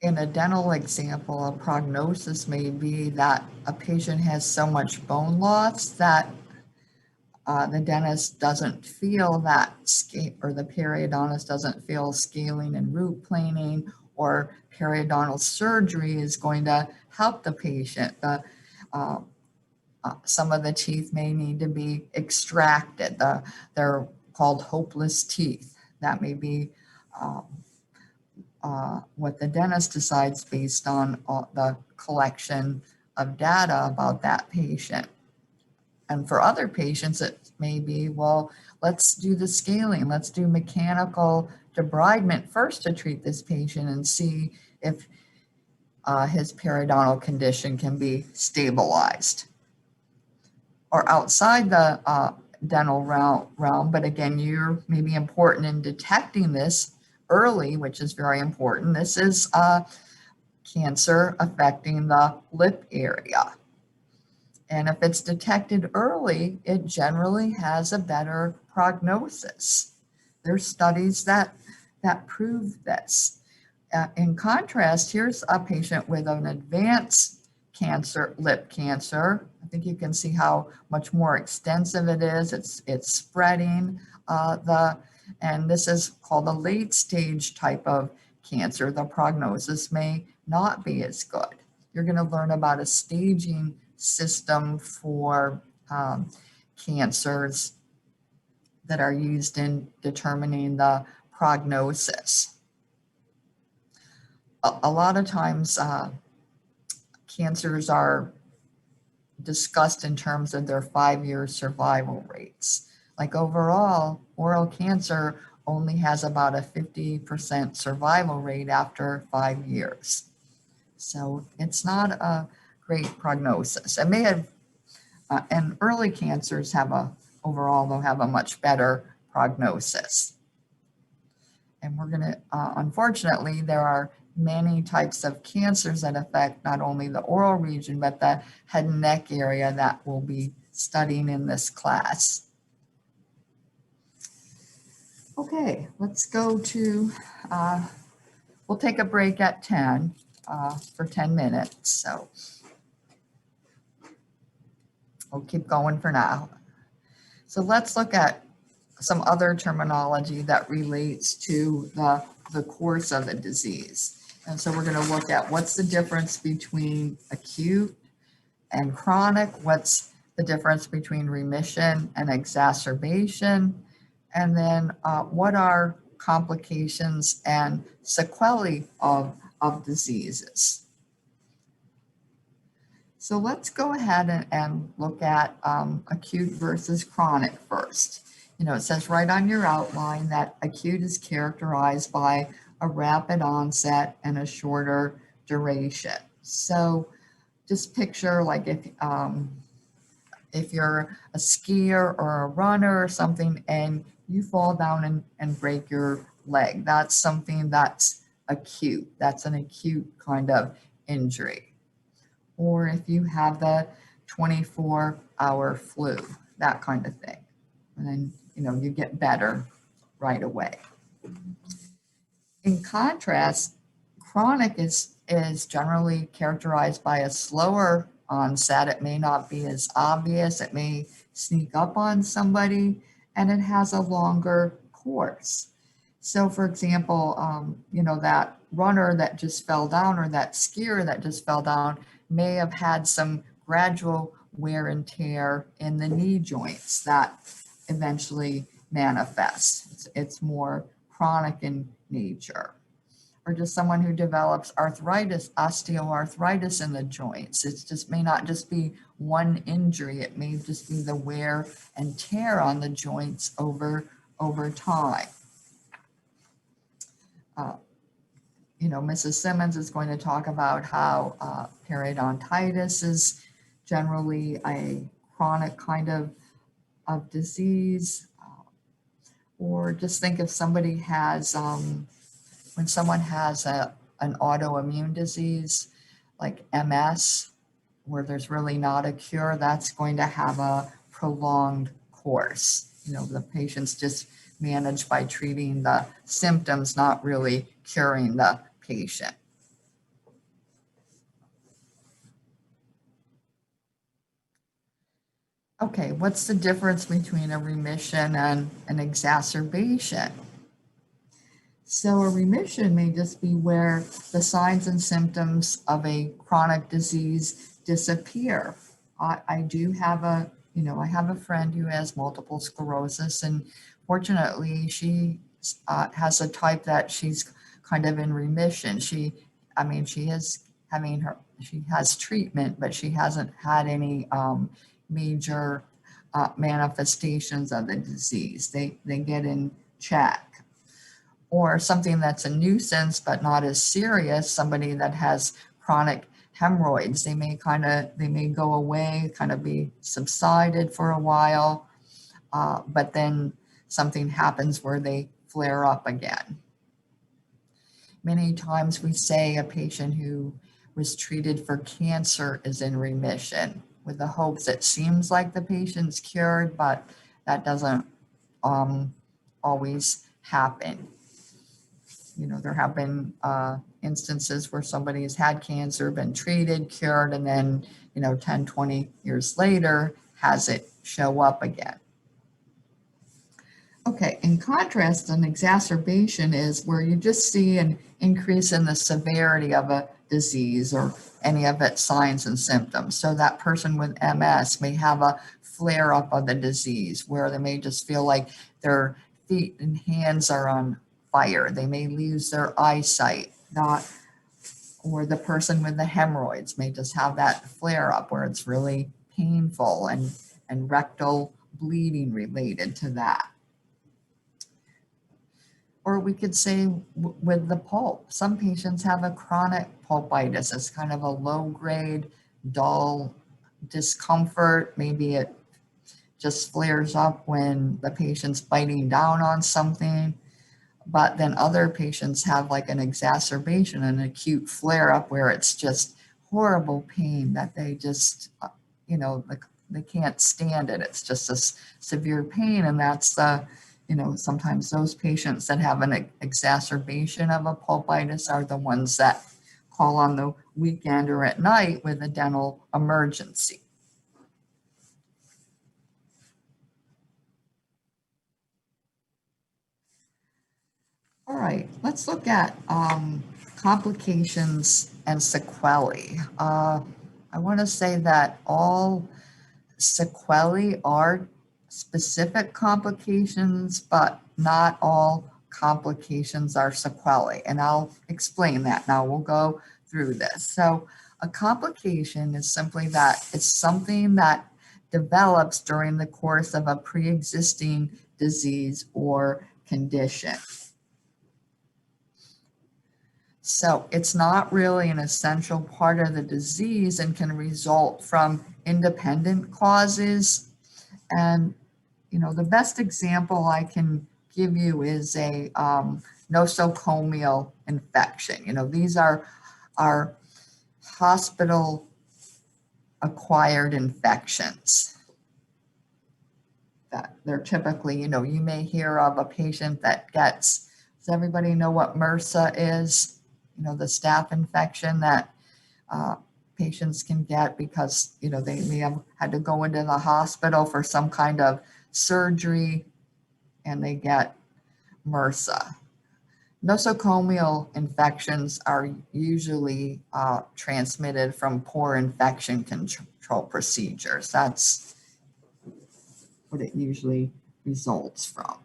In a dental example, a prognosis may be that a patient has so much bone loss that the dentist doesn't feel that or the periodontist doesn't feel scaling and root planing or periodontal surgery is going to help the patient. Some of the teeth may need to be extracted. They're called hopeless teeth. That may be what the dentist decides based on the collection of data about that patient. And for other patients, it may be, well, let's do the scaling. Let's do mechanical debridement first to treat this patient and see if his periodontal condition can be stabilized. Or outside the dental realm, but again, you're maybe important in detecting this early, which is very important. This is cancer affecting the lip area. And if it's detected early, it generally has a better prognosis. There's studies that prove this. In contrast, here's a patient with an advanced cancer, lip cancer. I think you can see how much more extensive it is. It's spreading. And this is called a late stage type of cancer. The prognosis may not be as good. You're going to learn about a staging system for cancers that are used in determining the prognosis. A lot of times cancers are discussed in terms of their 5-year survival rates. Like overall, oral cancer only has about a 50% survival rate after 5 years. So it's not a great prognosis. It may have, and early cancers overall, they'll have a much better prognosis. And we're going to, unfortunately, there are many types of cancers that affect not only the oral region, but the head and neck area that we'll be studying in this class. Okay, let's go to, we'll take a break at 10 for 10 minutes. So we'll keep going for now. So let's look at some other terminology that relates to the course of the disease. And so we're going to look at what's the difference between acute and chronic, what's the difference between remission and exacerbation, and then what are complications and sequelae of diseases. So let's go ahead and look at acute versus chronic first. You know, it says right on your outline that acute is characterized by a rapid onset and a shorter duration. So just picture like if you're a skier or a runner or something and you fall down and break your leg, that's something that's acute. That's an acute kind of injury. Or if you have the 24-hour flu, that kind of thing. And then, you know, you get better right away. In contrast, chronic is generally characterized by a slower onset. It may not be as obvious. It may sneak up on somebody, and it has a longer course. So for example, you know, that runner that just fell down or that skier that just fell down may have had some gradual wear and tear in the knee joints that eventually manifests. It's more chronic in nature. Or just someone who develops arthritis, osteoarthritis in the joints. It just may not just be one injury. It may just be the wear and tear on the joints over time. You know, Mrs. Simmons is going to talk about how periodontitis is generally a chronic kind of disease. Or just think if somebody has, when someone has an autoimmune disease like MS, where there's really not a cure, that's going to have a prolonged course. You know, the patient's just managed by treating the symptoms, not really curing the patient. Okay, what's the difference between a remission and an exacerbation? So a remission may just be where the signs and symptoms of a chronic disease disappear. I do have I have a friend who has multiple sclerosis, and fortunately she has a type that she's kind of in remission. She has treatment, but she hasn't had any major manifestations of the disease. They get in check. Or something that's a nuisance but not as serious, somebody that has chronic hemorrhoids, they may go away, kind of be subsided for a while, but then something happens where they flare up again. Many times we say a patient who was treated for cancer is in remission, with the hopes it seems like the patient's cured, but that doesn't always happen. You know, there have been instances where somebody has had cancer, been treated, cured, and then, 10, 20 years later has it show up again. Okay, in contrast, an exacerbation is where you just see an increase in the severity of a disease or any of its signs and symptoms. So that person with MS may have a flare up of the disease where they may just feel like their feet and hands are on fire. They may lose their eyesight, not, or the person with the hemorrhoids may just have that flare up where it's really painful and rectal bleeding related to that. Or we could say with the pulp, some patients have a chronic pulpitis. It's kind of a low grade, dull discomfort. Maybe it just flares up when the patient's biting down on something. But then other patients have like an exacerbation, an acute flare up where it's just horrible pain that they just, like they can't stand it. It's just a severe pain. And that's sometimes those patients that have an exacerbation of a pulpitis are the ones that call on the weekend or at night with a dental emergency. All right, let's look at complications and sequelae. I want to say that all sequelae are specific complications, but not all complications are sequelae. And I'll explain that now. We'll go through this. So a complication is simply that it's something that develops during the course of a pre-existing disease or condition. So it's not really an essential part of the disease and can result from independent causes. And, the best example I can give you is a nosocomial infection. These are hospital acquired infections that they're typically, you may hear of a patient that gets, does everybody know what MRSA is? The staph infection that patients can get because, they may have had to go into the hospital for some kind of surgery and they get MRSA. Nosocomial infections are usually transmitted from poor infection control procedures. That's what it usually results from.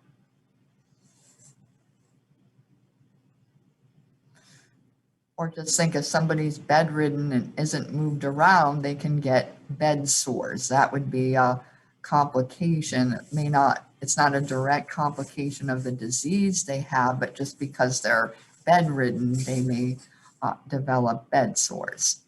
Or just think if somebody's bedridden and isn't moved around, they can get bed sores. That would be a complication. It's not a direct complication of the disease they have, but just because they're bedridden, they may develop bed sores.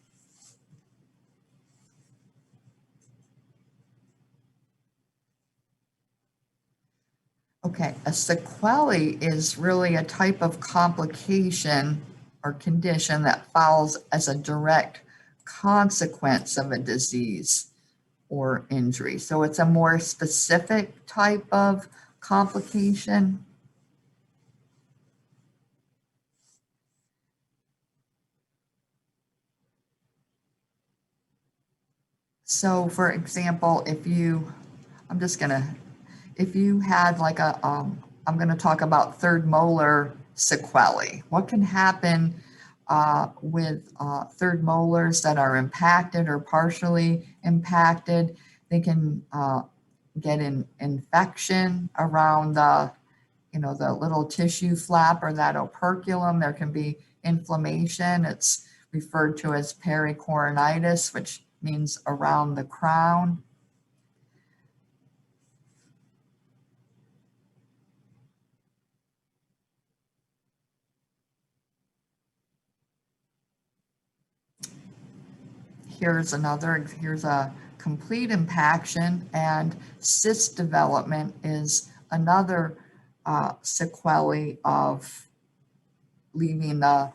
Okay, a sequelae is really a type of complication or condition that follows as a direct consequence of a disease or injury. So it's a more specific type of complication. So for example, if you had like I'm going to talk about third molar sequelae. What can happen with third molars that are impacted or partially impacted? They can get an infection around the little tissue flap or that operculum. There can be inflammation. It's referred to as pericoronitis, which means around the crown. Here's a complete impaction, and cyst development is another sequelae of leaving the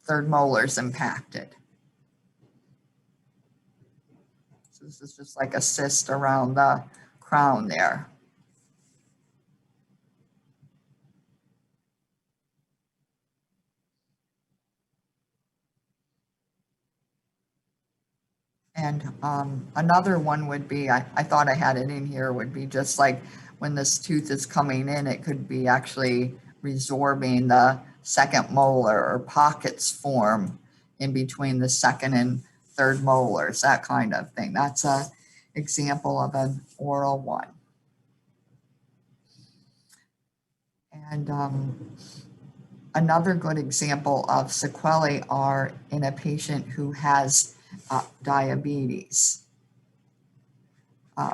third molars impacted. So this is just like a cyst around the crown there. And another one would be, I thought I had it in here, would be just like when this tooth is coming in, it could be actually resorbing the second molar, or pockets form in between the second and third molars, that kind of thing. That's a example of an oral one. And another good example of sequelae are in a patient who has diabetes.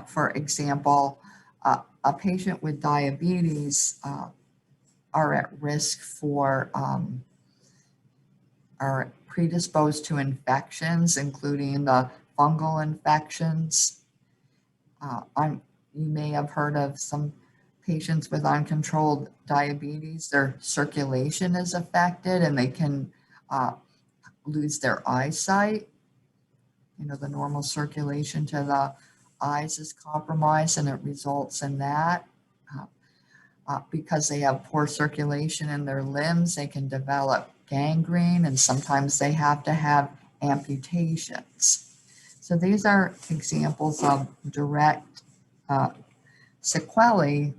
For example, a patient with diabetes are at risk for, are predisposed to infections, including the fungal infections. You may have heard of some patients with uncontrolled diabetes. Their circulation is affected and they can lose their eyesight. You know, the normal circulation to the eyes is compromised, and it results in that. Because they have poor circulation in their limbs, they can develop gangrene, and sometimes they have to have amputations. So these are examples of direct sequelae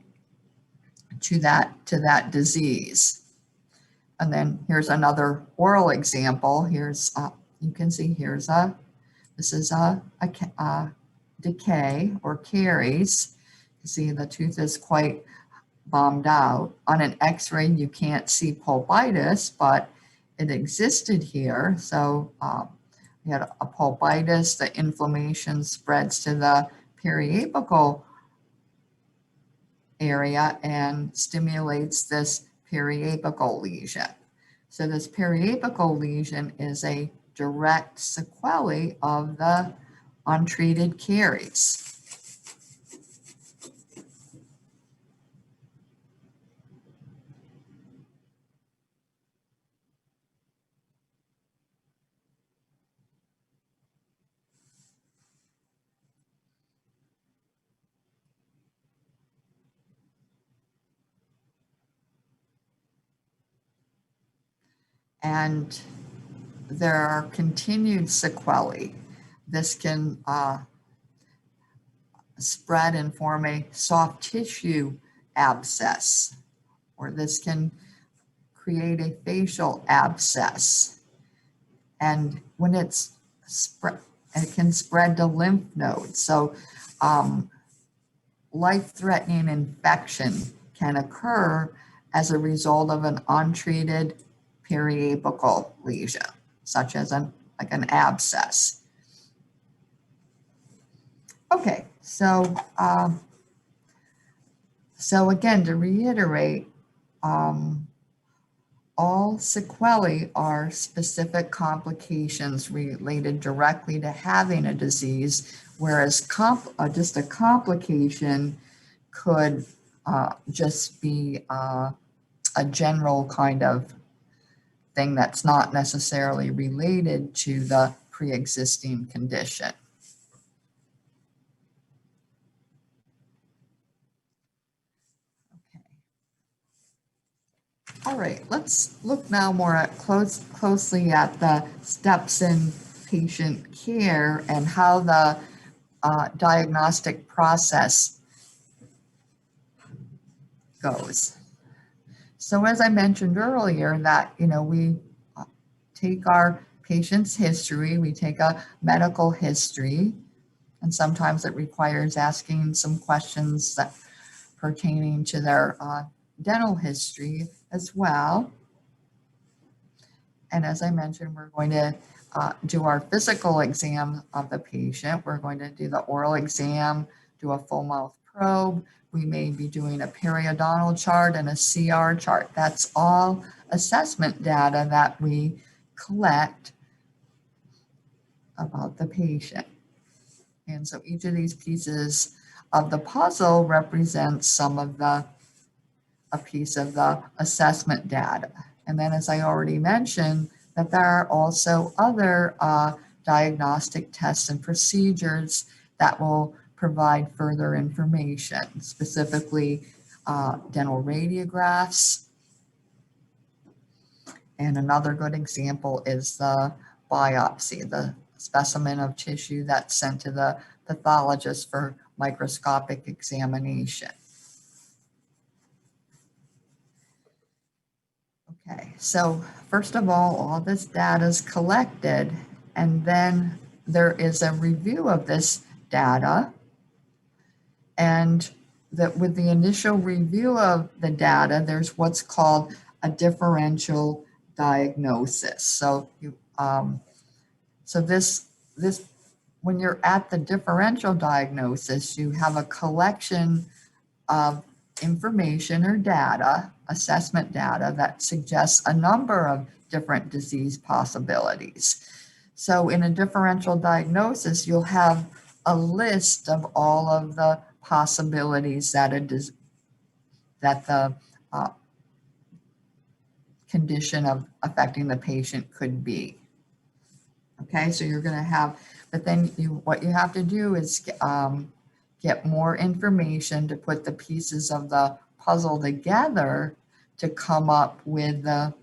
to that disease. And then here's another oral example. Here's you can see this is a decay or caries. You see the tooth is quite bombed out. On an x-ray you can't see pulpitis, but it existed here. So we had a pulpitis, the inflammation spreads to the periapical area and stimulates this periapical lesion. So this periapical lesion is a direct sequelae of the untreated caries. And there are continued sequelae. This can spread and form a soft tissue abscess, or this can create a facial abscess. And when it's spread, it can spread to lymph nodes. So life-threatening infection can occur as a result of an untreated periapical lesion, such as like an abscess. Okay, so again, to reiterate, all sequelae are specific complications related directly to having a disease, whereas just a complication could just be a general kind of thing that's not necessarily related to the pre-existing condition. Okay. All right, let's look now more at closely at the steps in patient care and how the diagnostic process goes. So as I mentioned earlier, that, you know, we take our patient's history, we take a medical history, and sometimes it requires asking some questions that pertaining to their dental history as well. And as I mentioned, we're going to do our physical exam of the patient. We're going to do the oral exam, do a full mouth probe. We may be doing a periodontal chart and a CR chart. That's all assessment data that we collect about the patient. And so each of these pieces of the puzzle represents some of a piece of the assessment data. And then, as I already mentioned, that there are also other diagnostic tests and procedures that will provide further information, specifically dental radiographs. And another good example is the biopsy, the specimen of tissue that's sent to the pathologist for microscopic examination. Okay, so first of all this data is collected, and then there is a review of this data. And that with the initial review of the data, there's what's called a differential diagnosis. So this when you're at the differential diagnosis, you have a collection of information or data, assessment data, that suggests a number of different disease possibilities. So in a differential diagnosis, you'll have a list of all of the possibilities that the condition of affecting the patient could be. Okay, so you're going to have, but then what you have to do is get more information to put the pieces of the puzzle together to come up with the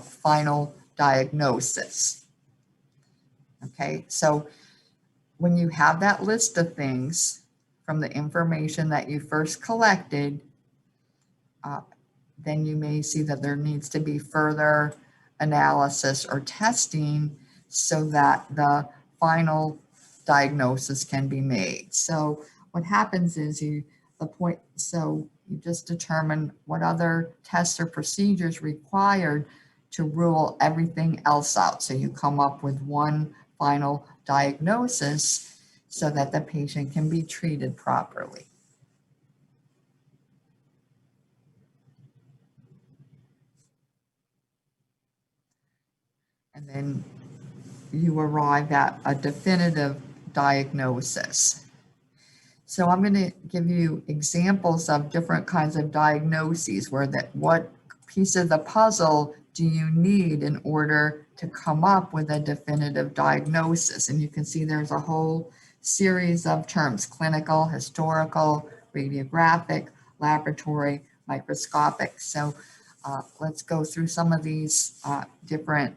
final diagnosis. Okay, so when you have that list of things from the information that you first collected, then you may see that there needs to be further analysis or testing so that the final diagnosis can be made. So what happens is you just determine what other tests or procedures required to rule everything else out. So you come up with one final diagnosis so that the patient can be treated properly. And then you arrive at a definitive diagnosis. So I'm going to give you examples of different kinds of diagnoses where what piece of the puzzle do you need in order to come up with a definitive diagnosis. And you can see there's a whole series of terms: clinical, historical, radiographic, laboratory, microscopic. So let's go through some of these different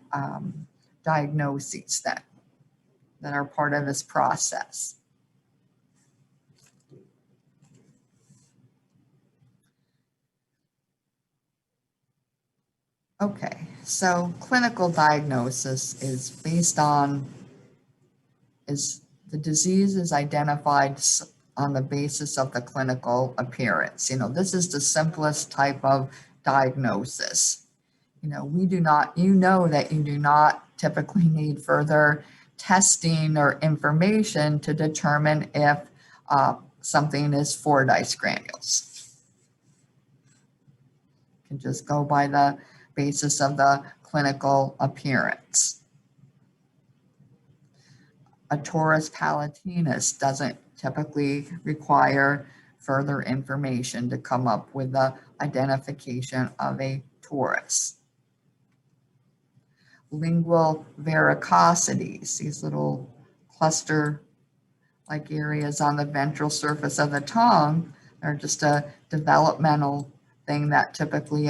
diagnoses that are part of this process. Okay, so clinical diagnosis is based on, the disease is identified on the basis of the clinical appearance. This is the simplest type of diagnosis. We do not, that you do not typically need further testing or information to determine if something is Fordyce granules. You can just go by the basis of the clinical appearance. A torus palatinus doesn't typically require further information to come up with the identification of a torus. Lingual varicosities, these little cluster-like areas on the ventral surface of the tongue, are just a developmental thing that typically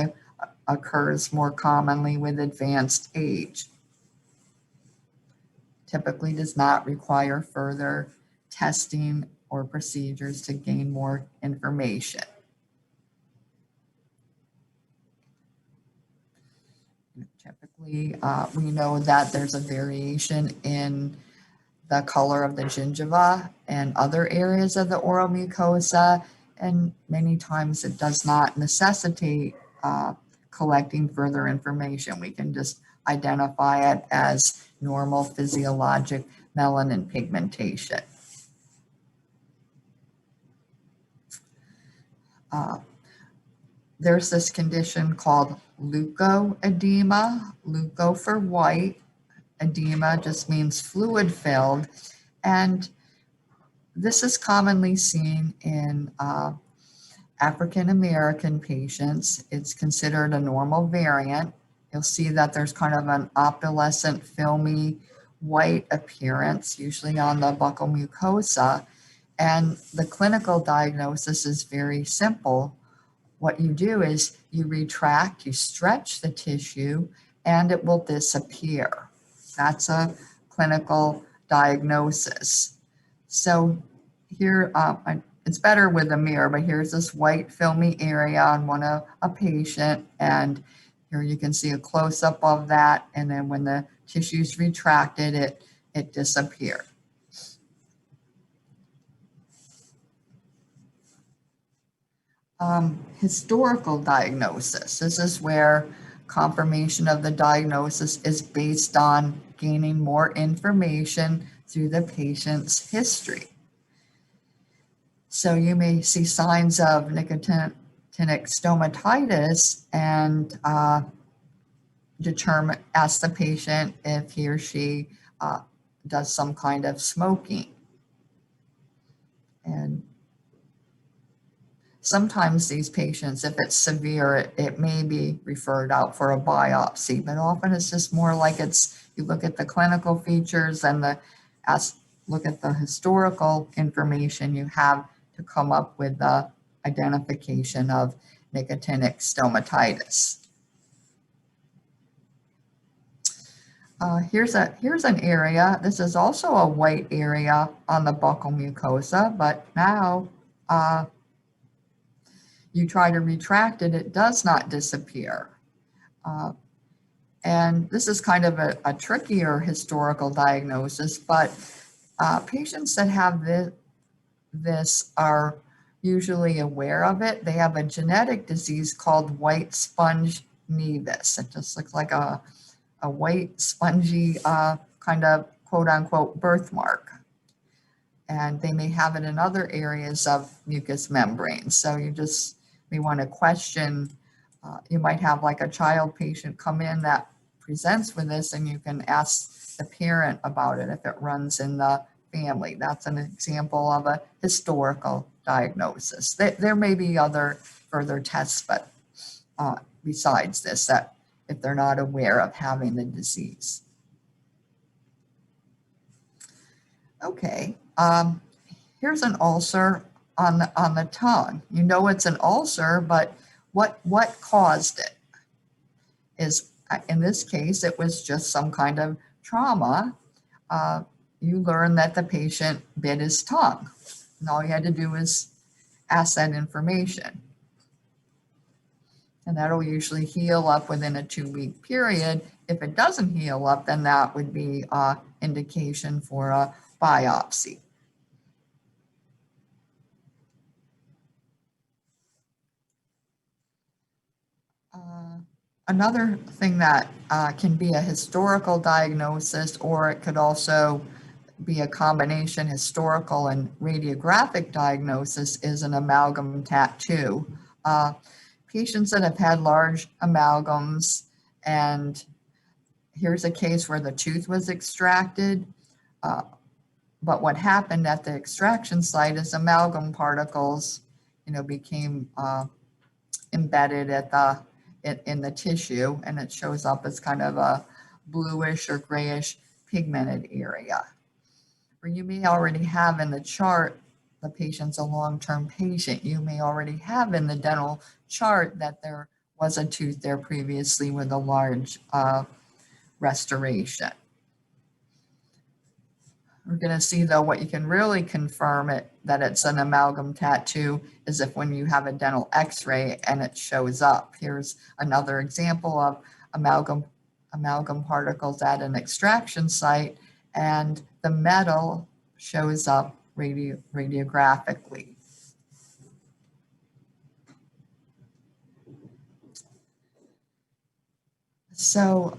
occurs more commonly with advanced age. Typically does not require further testing or procedures to gain more information. Typically, we know that there's a variation in the color of the gingiva and other areas of the oral mucosa, and many times it does not necessitate collecting further information. We can just identify it as normal physiologic melanin pigmentation. There's this condition called leukoedema, leuko for white, edema just means fluid filled, and this is commonly seen in African American patients. It's considered a normal variant. You'll see that there's kind of an opalescent, filmy white appearance, usually on the buccal mucosa. And the clinical diagnosis is very simple. What you do is you retract, you stretch the tissue, and it will disappear. That's a clinical diagnosis. So here, it's better with a mirror, but here's this white filmy area on a patient, and Here you can see a close-up of that, and then when the tissue's retracted, it disappeared. Historical diagnosis. This is where confirmation of the diagnosis is based on gaining more information through the patient's history. So you may see signs of nicotinic stomatitis and ask the patient if he or she does some kind of smoking. And sometimes these patients, if it's severe, it may be referred out for a biopsy, but often it's just more like you look at the clinical features and look at the historical information you have to come up with the identification of nicotinic stomatitis. Here's an area. This is also a white area on the buccal mucosa, but now you try to retract it, it does not disappear. And this is kind of a trickier historical diagnosis, but patients that have this are usually aware of it. They have a genetic disease called white sponge nevus. It just looks like a white spongy kind of quote unquote birthmark. And they may have it in other areas of mucous membranes. So you just may want to question, you might have like a child patient come in that presents with this, and you can ask the parent about it if it runs in the family. That's an example of a historical diagnosis. There may be other further tests, but besides this, that if they're not aware of having the disease. Okay, here's an ulcer on the tongue. You know it's an ulcer, but what caused it? Is in this case, it was just some kind of trauma. You learn that the patient bit his tongue, and all you had to do is ask that information. And that'll usually heal up within a 2-week period. If it doesn't heal up, then that would be indication for a biopsy. Another thing that can be a historical diagnosis, or it could also be a combination historical and radiographic diagnosis, is an amalgam tattoo. Patients that have had large amalgams, and here's a case where the tooth was extracted, but what happened at the extraction site is amalgam particles, became embedded in the tissue, and it shows up as kind of a bluish or grayish pigmented area. Or you may already have in the chart, the patient's a long-term patient. You may already have in the dental chart that there was a tooth there previously with a large restoration. We're going to see, though, what you can really confirm that it's an amalgam tattoo is if when you have a dental x-ray and it shows up. Here's another example of amalgam particles at an extraction site, and the metal shows up radiographically. So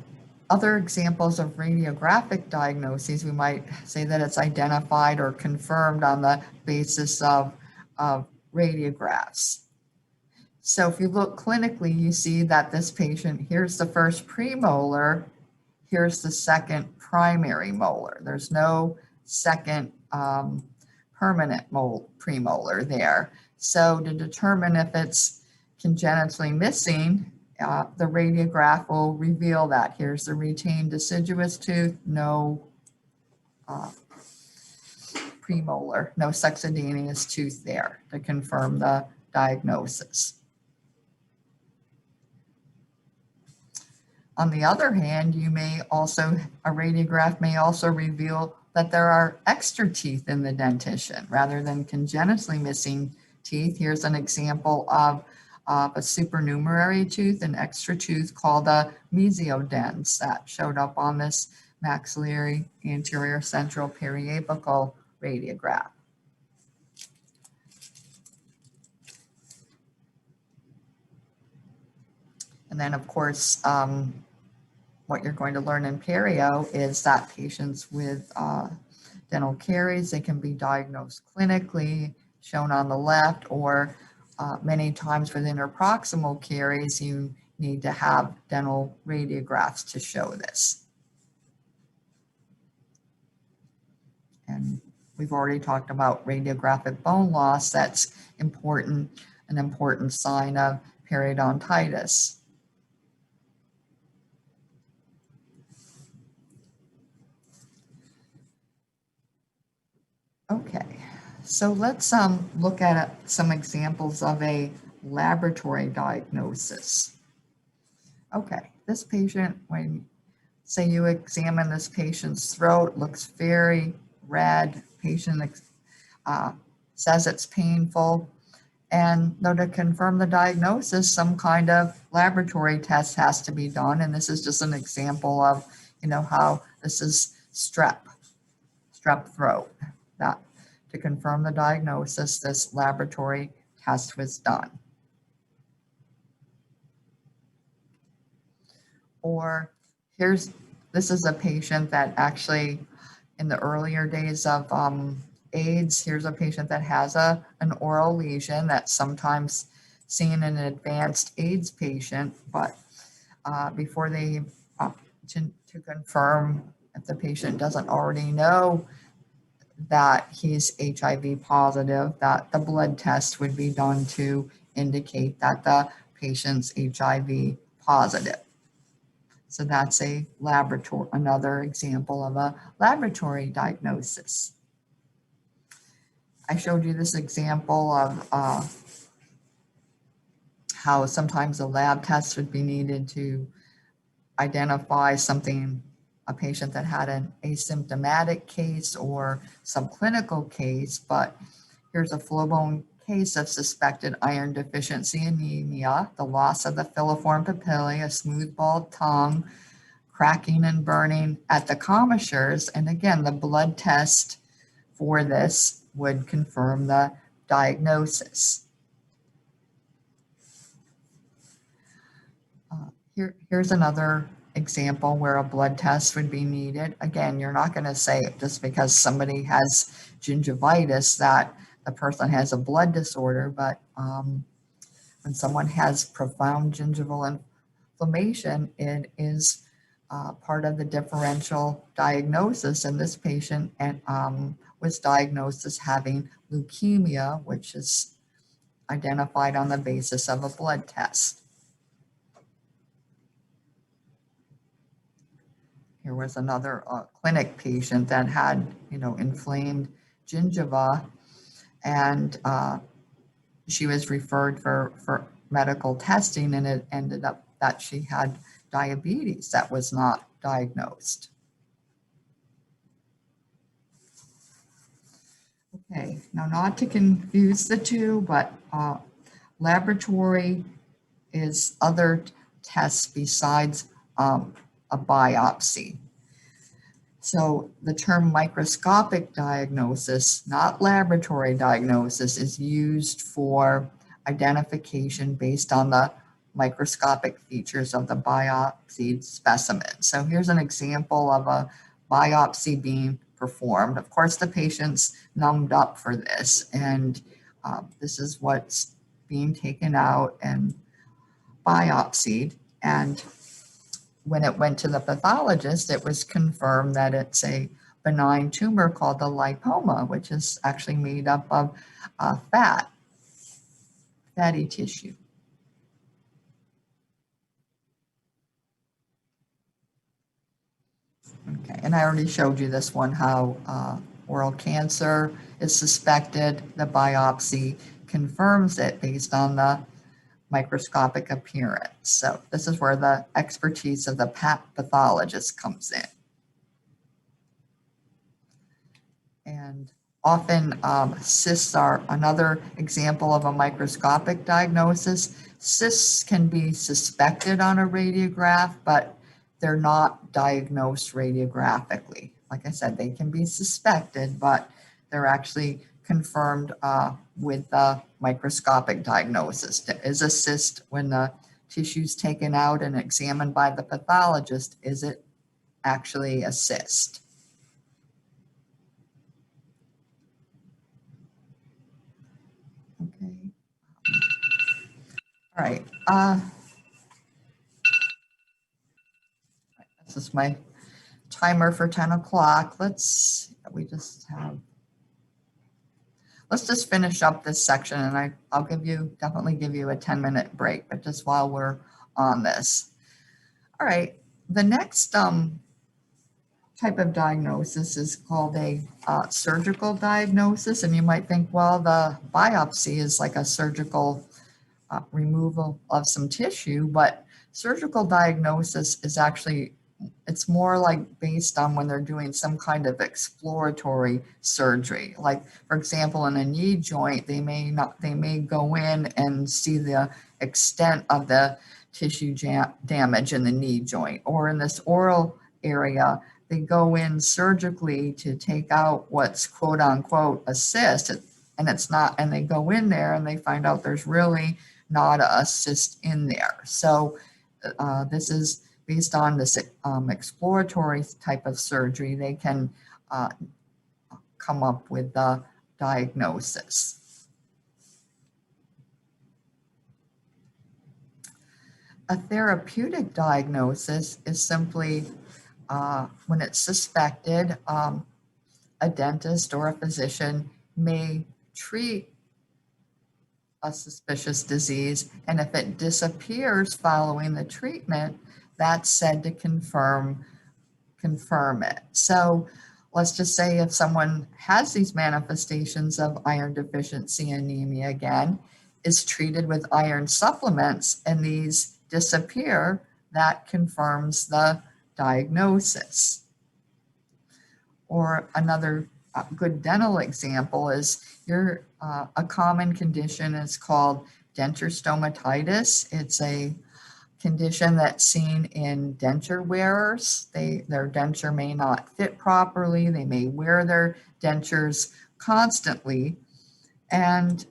other examples of radiographic diagnoses, we might say that it's identified or confirmed on the basis of radiographs. So if you look clinically, you see that this patient, here's the first premolar, here's the second primary molar. There's no second permanent premolar there. So to determine if it's congenitally missing, the radiograph will reveal that. Here's the retained deciduous tooth, no premolar, no succedaneous tooth there to confirm the diagnosis. On the other hand, a radiograph may also reveal that there are extra teeth in the dentition rather than congenitally missing teeth. Here's an example of of a supernumerary tooth, an extra tooth called a mesiodens that showed up on this maxillary anterior central periapical radiograph. And then, of course, what you're going to learn in perio is that patients with dental caries, they can be diagnosed clinically, shown on the left, or many times with interproximal caries, you need to have dental radiographs to show this. And we've already talked about radiographic bone loss. That's important, an important sign of periodontitis. Okay, so let's look at some examples of a laboratory diagnosis. Okay, this patient, when say you examine this patient's throat, looks very red, patient says it's painful, and though to confirm the diagnosis, some kind of laboratory test has to be done, and this is just an example of, you know, how this is strep throat. That to confirm the diagnosis, this laboratory test was done. Or this is a patient that actually in the earlier days of AIDS, here's a patient that has an oral lesion that's sometimes seen in an advanced AIDS patient, but before they, to confirm if the patient doesn't already know that he's HIV positive, that the blood test would be done to indicate that the patient's HIV positive. So that's a laboratory, another example of a laboratory diagnosis. I showed you this example of how sometimes a lab test would be needed to identify something, a patient that had an asymptomatic case or subclinical case, but here's a full-blown case of suspected iron deficiency anemia, the loss of the filiform papillae, a smooth bald tongue, cracking and burning at the commissures. And again, the blood test for this would confirm the diagnosis. Here's another example where a blood test would be needed. Again, you're not going to say just because somebody has gingivitis that the person has a blood disorder, but when someone has profound gingival inflammation, it is part of the differential diagnosis. And this patient was diagnosed as having leukemia, which is identified on the basis of a blood test. Here was another clinic patient that had, you know, inflamed gingiva, and she was referred for medical testing, and it ended up that she had diabetes that was not diagnosed. Okay, now not to confuse the two, but laboratory is other tests besides a biopsy. So the term microscopic diagnosis, not laboratory diagnosis, is used for identification based on the microscopic features of the biopsied specimen. So here's an example of a biopsy being performed. Of course, the patient's numbed up for this, and this is what's being taken out and biopsied. And when it went to the pathologist, it was confirmed that it's a benign tumor called the lipoma, which is actually made up of fatty tissue. Okay, and I already showed you this one, how oral cancer is suspected. The biopsy confirms it based on the microscopic appearance. So this is where the expertise of the pathologist comes in. And often cysts are another example of a microscopic diagnosis. Cysts can be suspected on a radiograph, but they're not diagnosed radiographically. Like I said, they can be suspected, but they're actually confirmed with the microscopic diagnosis. There is a cyst when the tissue's taken out and examined by the pathologist. Is it actually a cyst? Okay. All right. This is my timer for 10 o'clock. Let's just finish up this section, and I'll definitely give you a 10-minute break, but just while we're on this. All right, the next type of diagnosis is called a surgical diagnosis, and you might think, well, the biopsy is like a surgical removal of some tissue, but surgical diagnosis is actually, it's more like based on when they're doing some kind of exploratory surgery. Like, for example, in a knee joint, they may go in and see the extent of the tissue damage in the knee joint, or in this oral area, they go in surgically to take out what's quote unquote a cyst, and it's not, and they go in there and they find out there's really not a cyst in there. So this is based on this exploratory type of surgery. They can come up with the diagnosis. A therapeutic diagnosis is simply when it's suspected, a dentist or a physician may treat a suspicious disease, and if it disappears following the treatment, that's said to confirm it. So let's just say if someone has these manifestations of iron deficiency anemia again, is treated with iron supplements, and these disappear, that confirms the diagnosis. Or another good dental example is a common condition is called denture stomatitis. It's a condition that's seen in denture wearers. Their denture may not fit properly. They may wear their dentures constantly. And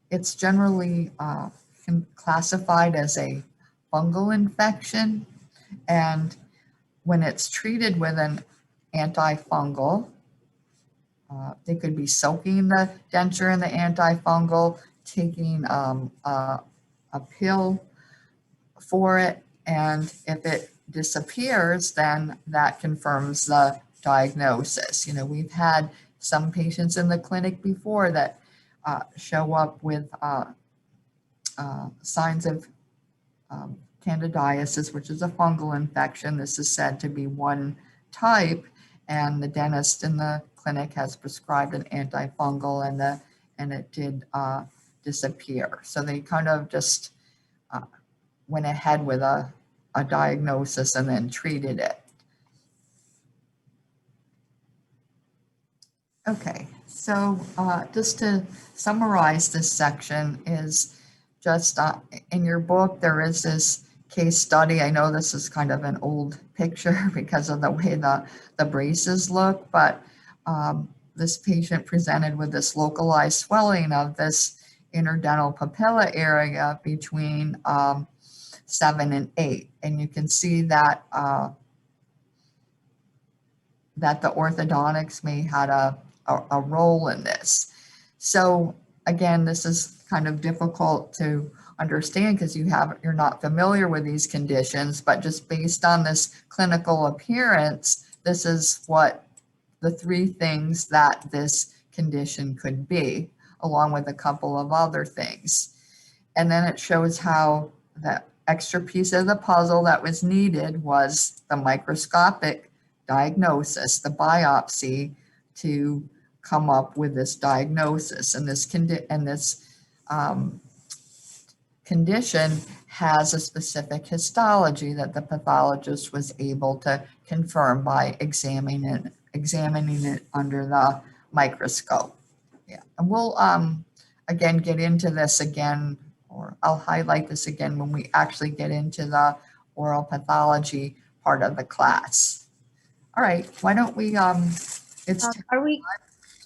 it's generally classified as a fungal infection. And when it's treated with an antifungal, they could be soaking the denture in the antifungal, taking a pill for it, and if it disappears, then that confirms the diagnosis. You know, we've had some patients in the clinic before that show up with signs of candidiasis, which is a fungal infection. This is said to be one type, and the dentist in the clinic has prescribed an antifungal, and it did disappear. So they kind of just went ahead with a diagnosis and then treated it. Okay, so just to summarize this section is just in your book, there is this case study. I know this is kind of an old picture because of the way the braces look, but this patient presented with this localized swelling of this interdental papilla area between 7 and 8. And you can see that that the orthodontics may had a role in this. So again, this is kind of difficult to understand because you're not familiar with these conditions, but just based on this clinical appearance, this is what the 3 things that this condition could be, along with a couple of other things. And then it shows how that extra piece of the puzzle that was needed was the microscopic diagnosis, the biopsy, to come up with this diagnosis. And this condition has a specific histology that the pathologist was able to confirm by examining examining it under the microscope. Yeah, and we'll again get into this again, or I'll highlight this again when we actually get into the oral pathology part of the class. All right, why don't we, it's Are we?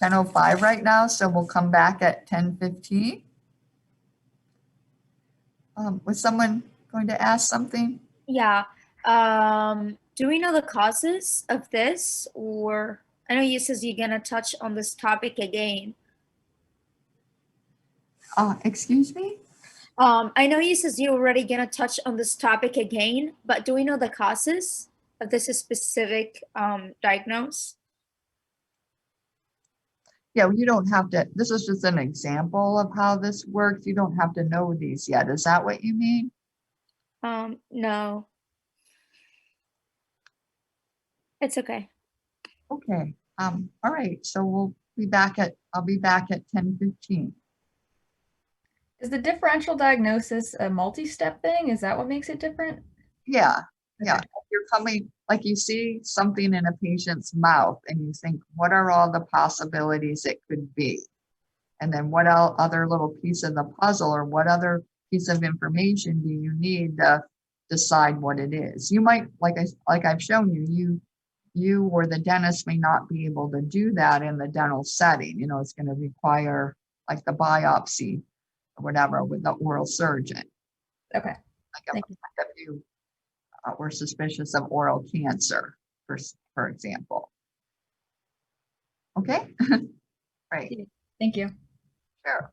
10:05 right now, so we'll come back at 10:15. Was someone going to ask something? Yeah. Do we know the causes of this, or I know you says you're gonna touch on this topic again. Excuse me? I know you says you're already gonna touch on this topic again, but do we know the causes of this specific diagnose? Yeah, you don't have to, this is just an example of how this works. You don't have to know these yet. Is that what you mean? No. It's okay. Okay, all right, so we'll be back at, I'll be back at 10:15. Is the differential diagnosis a multi-step thing? Is that what makes it different? Yeah, yeah. Okay. If you're coming, like you see something in a patient's mouth and you think, what are all the possibilities it could be? And then what other little piece of the puzzle or what other piece of information do you need to decide what it is? You might, like I've shown you, you or the dentist may not be able to do that in the dental setting. You know, it's going to require like the biopsy or whatever with the oral surgeon. Okay. Like Thank you. if you were suspicious of oral cancer, for example. Okay, right, Thank you. sure.